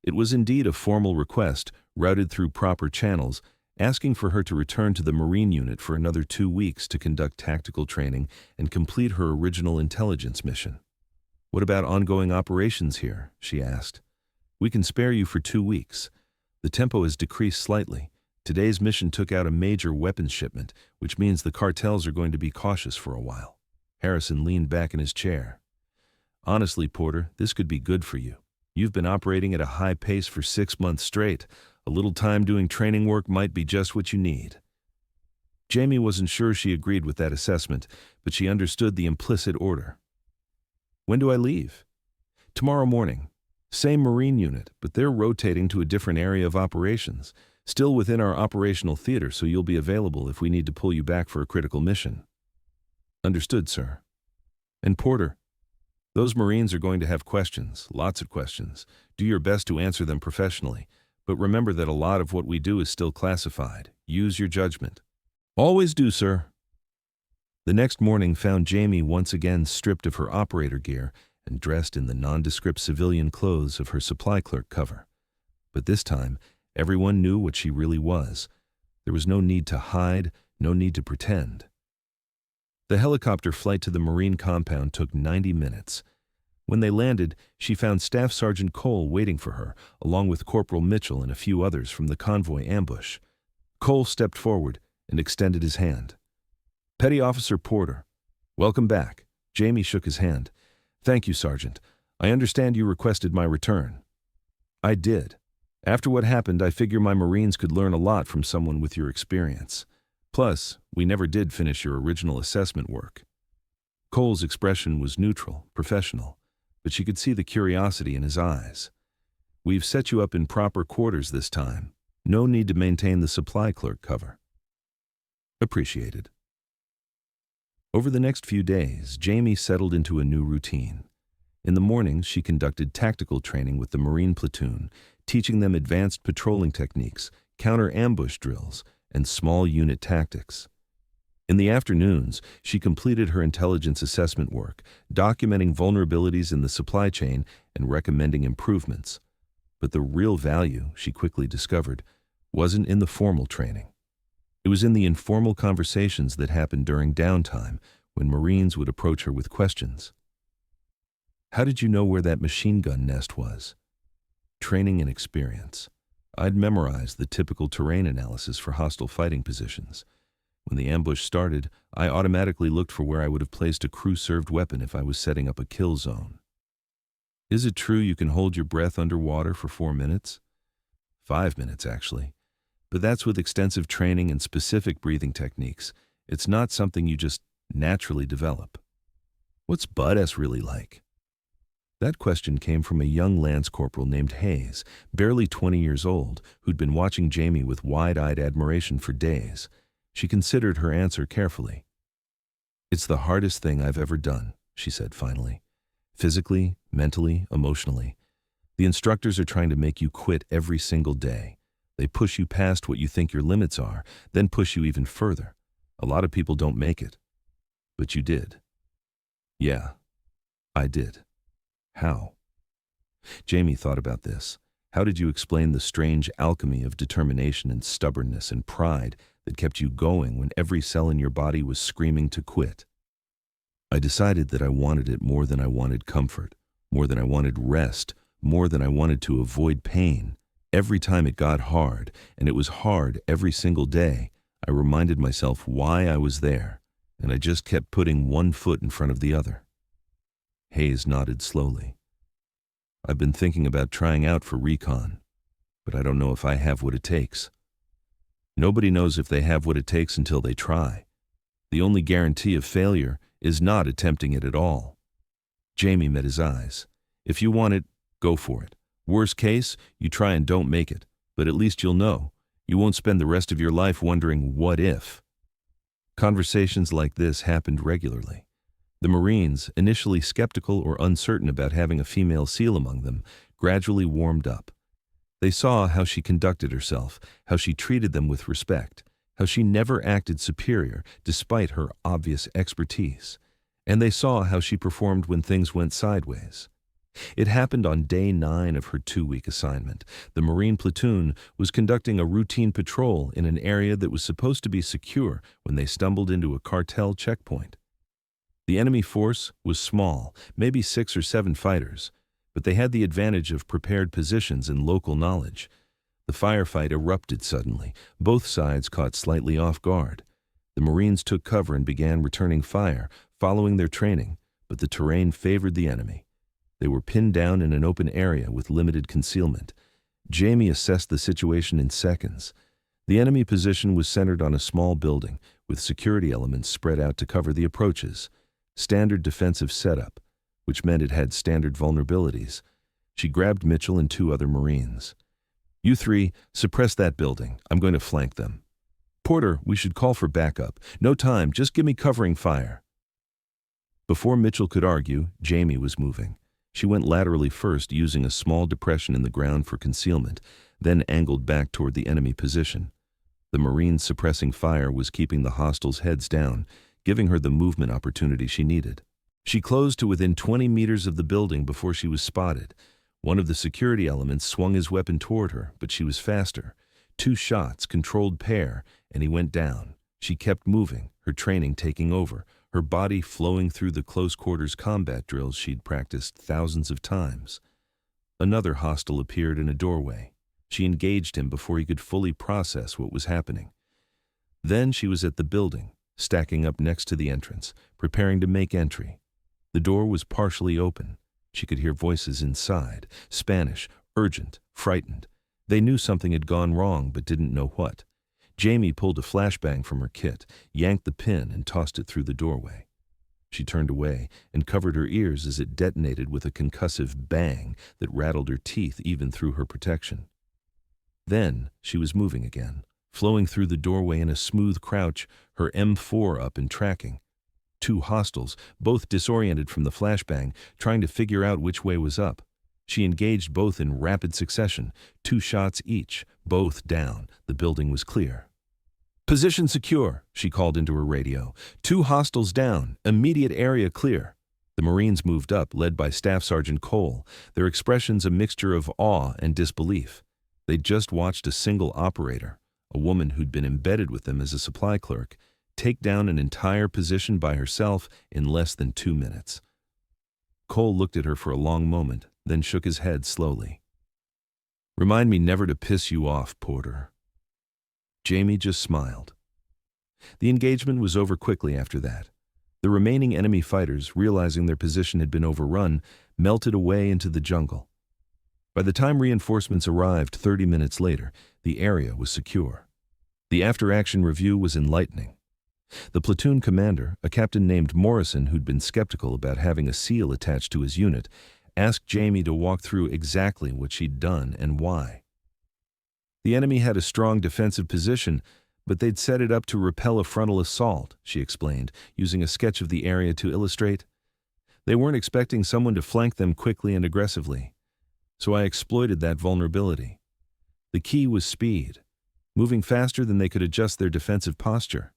It was indeed a formal request, routed through proper channels, asking for her to return to the Marine unit for another 2 weeks to conduct tactical training and complete her original intelligence mission. What about ongoing operations here? She asked. We can spare you for 2 weeks. The tempo has decreased slightly. Today's mission took out a major weapons shipment, which means the cartels are going to be cautious for a while. Harrison leaned back in his chair. Honestly, Porter, this could be good for you. You've been operating at a high pace for 6 months straight. A little time doing training work might be just what you need. Jamie wasn't sure she agreed with that assessment, but she understood the implicit order. When do I leave? Tomorrow morning. Same Marine unit, but they're rotating to a different area of operations. Still within our operational theater, so you'll be available if we need to pull you back for a critical mission. Understood, sir. And Porter, Those Marines are going to have questions, lots of questions. Do your best to answer them professionally, but remember that a lot of what we do is still classified. Use your judgment. Always do, sir. The next morning found Jamie once again stripped of her operator gear and dressed in the nondescript civilian clothes of her supply clerk cover. But this time, everyone knew what she really was. There was no need to hide, no need to pretend. The helicopter flight to the Marine compound took 90 minutes. When they landed, she found Staff Sergeant Cole waiting for her, along with Corporal Mitchell and a few others from the convoy ambush. Cole stepped forward and extended his hand. Petty Officer Porter. Welcome back. Jamie shook his hand. Thank you, Sergeant. I understand you requested my return. I did. After what happened, I figure my Marines could learn a lot from someone with your experience. Plus, we never did finish your original assessment work. Cole's expression was neutral, professional, but she could see the curiosity in his eyes. We've set you up in proper quarters this time. No need to maintain the supply clerk cover. Appreciated. Over the next few days, Jamie settled into a new routine. In the mornings, she conducted tactical training with the Marine platoon, teaching them advanced patrolling techniques, counter-ambush drills, and small unit tactics. In the afternoons, she completed her intelligence assessment work, documenting vulnerabilities in the supply chain and recommending improvements. But the real value, she quickly discovered, wasn't in the formal training. It was in the informal conversations that happened during downtime when Marines would approach her with questions. How did you know where that machine gun nest was? Training and experience. I'd memorized the typical terrain analysis for hostile fighting positions. When the ambush started, I automatically looked for where I would have placed a crew-served weapon if I was setting up a kill zone. Is it true you can hold your breath underwater for 4 minutes? 5 minutes, actually. But that's with extensive training and specific breathing techniques. It's not something you just naturally develop. What's Badass really like? That question came from a young lance corporal named Hayes, barely 20 years old, who'd been watching Jamie with wide-eyed admiration for days. She considered her answer carefully. It's the hardest thing I've ever done, she said finally. Physically, mentally, emotionally. The instructors are trying to make you quit every single day. They push you past what you think your limits are, then push you even further. A lot of people don't make it. But you did. Yeah, I did. How? Jamie thought about this. How did you explain the strange alchemy of determination and stubbornness and pride that kept you going when every cell in your body was screaming to quit? I decided that I wanted it more than I wanted comfort, more than I wanted rest, more than I wanted to avoid pain. Every time it got hard, and it was hard every single day, I reminded myself why I was there, and I just kept putting one foot in front of the other. Hayes nodded slowly. I've been thinking about trying out for recon, but I don't know if I have what it takes. Nobody knows if they have what it takes until they try. The only guarantee of failure is not attempting it at all. Jamie met his eyes. If you want it, go for it. Worst case, you try and don't make it, but at least you'll know. You won't spend the rest of your life wondering, what if? Conversations like this happened regularly. The Marines, initially skeptical or uncertain about having a female SEAL among them, gradually warmed up. They saw how she conducted herself, how she treated them with respect, how she never acted superior despite her obvious expertise, and they saw how she performed when things went sideways. It happened on day 9 of her 2-week assignment. The Marine platoon was conducting a routine patrol in an area that was supposed to be secure when they stumbled into a cartel checkpoint. The enemy force was small, maybe 6 or 7 fighters, but they had the advantage of prepared positions and local knowledge. The firefight erupted suddenly. Both sides caught slightly off guard. The Marines took cover and began returning fire, following their training, but the terrain favored the enemy. They were pinned down in an open area with limited concealment. Jamie assessed the situation in seconds. The enemy position was centered on a small building, with security elements spread out to cover the approaches. Standard defensive setup, which meant it had standard vulnerabilities. She grabbed Mitchell and 2 other Marines. You 3, suppress that building. I'm going to flank them. Porter, we should call for backup. No time, just give me covering fire. Before Mitchell could argue, Jamie was moving. She went laterally first, using a small depression in the ground for concealment, then angled back toward the enemy position. The Marines suppressing fire was keeping the hostiles' heads down, giving her the movement opportunity she needed. She closed to within 20 meters of the building before she was spotted. One of the security elements swung his weapon toward her, but she was faster. 2 shots, controlled pair, and he went down. She kept moving, her training taking over, her body flowing through the close-quarters combat drills she'd practiced thousands of times. Another hostile appeared in a doorway. She engaged him before he could fully process what was happening. Then she was at the building, stacking up next to the entrance, preparing to make entry. The door was partially open. She could hear voices inside, Spanish, urgent, frightened. They knew something had gone wrong but didn't know what. Jamie pulled a flashbang from her kit, yanked the pin, and tossed it through the doorway. She turned away and covered her ears as it detonated with a concussive bang that rattled her teeth even through her protection. Then she was moving again, flowing through the doorway in a smooth crouch, her M4 up and tracking. 2 hostiles, both disoriented from the flashbang, trying to figure out which way was up. She engaged both in rapid succession, 2 shots each, both down. The building was clear. "Position secure," she called into her radio. 2 hostiles down, immediate area clear. The Marines moved up, led by Staff Sergeant Cole, their expressions a mixture of awe and disbelief. They'd just watched a single operator, a woman who'd been embedded with them as a supply clerk, take down an entire position by herself in less than 2 minutes. Cole looked at her for a long moment, then shook his head slowly. "Remind me never to piss you off, Porter." Jamie just smiled. The engagement was over quickly after that. The remaining enemy fighters, realizing their position had been overrun, melted away into the jungle. By the time reinforcements arrived 30 minutes later, the area was secure. The after-action review was enlightening. The platoon commander, a captain named Morrison who'd been skeptical about having a SEAL attached to his unit, asked Jamie to walk through exactly what she'd done and why. The enemy had a strong defensive position, but they'd set it up to repel a frontal assault, she explained, using a sketch of the area to illustrate. They weren't expecting someone to flank them quickly and aggressively, so I exploited that vulnerability. The key was speed, moving faster than they could adjust their defensive posture.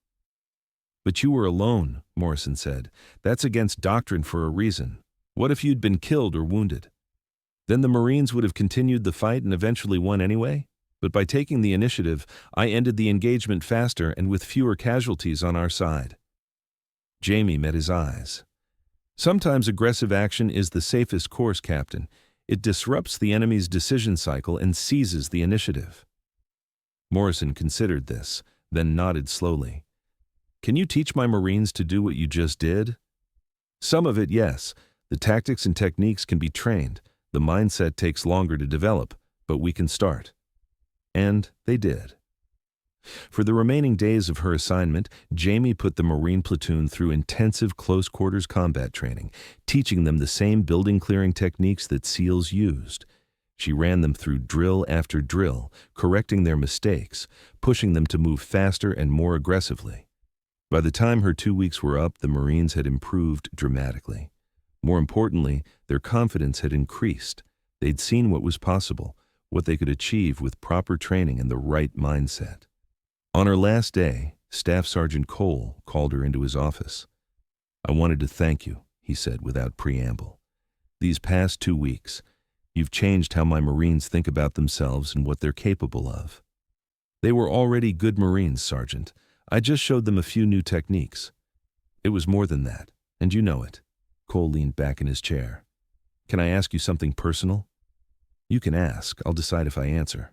"But you were alone," Morrison said. "That's against doctrine for a reason. What if you'd been killed or wounded? Then the Marines would have continued the fight and eventually won anyway? But by taking the initiative, I ended the engagement faster and with fewer casualties on our side." Jamie met his eyes. "Sometimes aggressive action is the safest course, Captain. It disrupts the enemy's decision cycle and seizes the initiative." Morrison considered this, then nodded slowly. "Can you teach my Marines to do what you just did?" "Some of it, yes. The tactics and techniques can be trained. The mindset takes longer to develop, but we can start." And they did. For the remaining days of her assignment, Jamie put the Marine platoon through intensive close-quarters combat training, teaching them the same building-clearing techniques that SEALs used. She ran them through drill after drill, correcting their mistakes, pushing them to move faster and more aggressively. By the time her 2 weeks were up, the Marines had improved dramatically. More importantly, their confidence had increased. They'd seen what was possible, what they could achieve with proper training and the right mindset. On her last day, Staff Sergeant Cole called her into his office. "I wanted to thank you," he said without preamble. "These past 2 weeks, you've changed how my Marines think about themselves and what they're capable of." "They were already good Marines, Sergeant. I just showed them a few new techniques." "It was more than that, and you know it." Cole leaned back in his chair. "Can I ask you something personal?" "You can ask. I'll decide if I answer."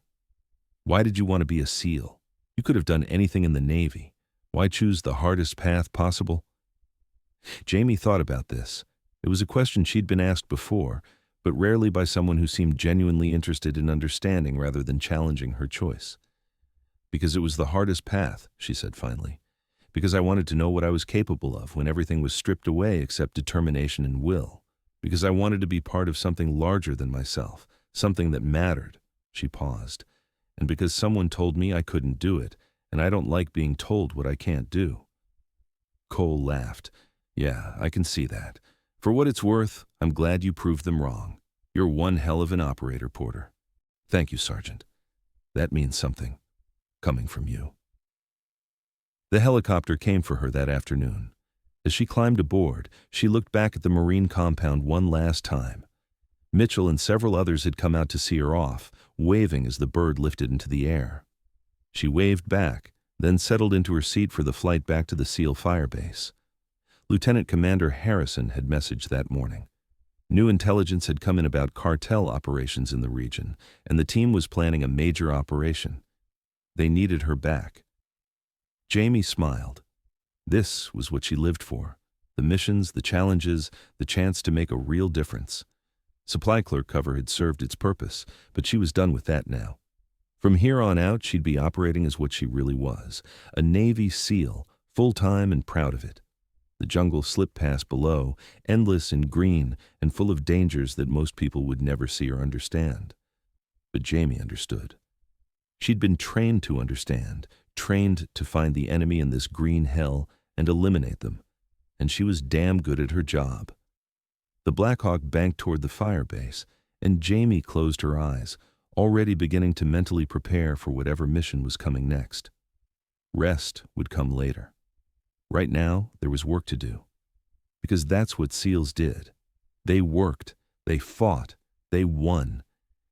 "Why did you want to be a SEAL? You could have done anything in the Navy. Why choose the hardest path possible?" Jamie thought about this. It was a question she'd been asked before, but rarely by someone who seemed genuinely interested in understanding rather than challenging her choice. "Because it was the hardest path," she said finally. "Because I wanted to know what I was capable of when everything was stripped away except determination and will. Because I wanted to be part of something larger than myself, something that mattered." She paused. "And because someone told me I couldn't do it, and I don't like being told what I can't do." Cole laughed. Yeah, I can see that. For what it's worth, I'm glad you proved them wrong. You're one hell of an operator, Porter. Thank you, Sergeant. That means something, coming from you. The helicopter came for her that afternoon. As she climbed aboard, she looked back at the Marine compound one last time. Mitchell and several others had come out to see her off, waving as the bird lifted into the air. She waved back, then settled into her seat for the flight back to the SEAL firebase. Lieutenant Commander Harrison had messaged that morning. New intelligence had come in about cartel operations in the region, and the team was planning a major operation. They needed her back. Jamie smiled. This was what she lived for: the missions, the challenges, the chance to make a real difference. Supply clerk cover had served its purpose, but she was done with that now. From here on out, she'd be operating as what she really was: a Navy SEAL, full-time and proud of it. The jungle slipped past below, endless and green and full of dangers that most people would never see or understand. But Jamie understood. She'd been trained to understand, trained to find the enemy in this green hell and eliminate them, and she was damn good at her job. The Black Hawk banked toward the firebase, and Jamie closed her eyes, already beginning to mentally prepare for whatever mission was coming next. Rest would come later. Right now, there was work to do. Because that's what SEALs did. They worked, they fought, they won.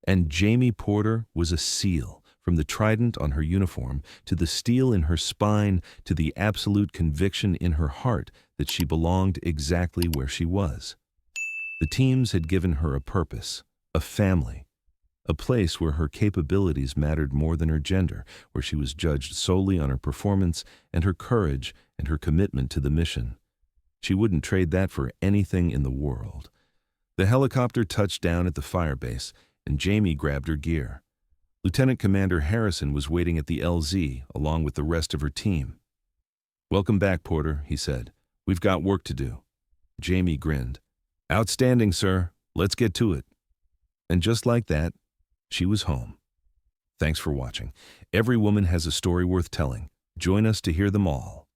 And Jamie Porter was a SEAL, from the trident on her uniform, to the steel in her spine, to the absolute conviction in her heart that she belonged exactly where she was. The teams had given her a purpose, a family, a place where her capabilities mattered more than her gender, where she was judged solely on her performance and her courage and her commitment to the mission. She wouldn't trade that for anything in the world. The helicopter touched down at the firebase, and Jamie grabbed her gear. Lieutenant Commander Harrison was waiting at the LZ, along with the rest of her team. "Welcome back, Porter," he said. "We've got work to do." Jamie grinned. "Outstanding, sir. Let's get to it." And just like that, she was home. Thanks for watching. Every woman has a story worth telling. Join us to hear them all.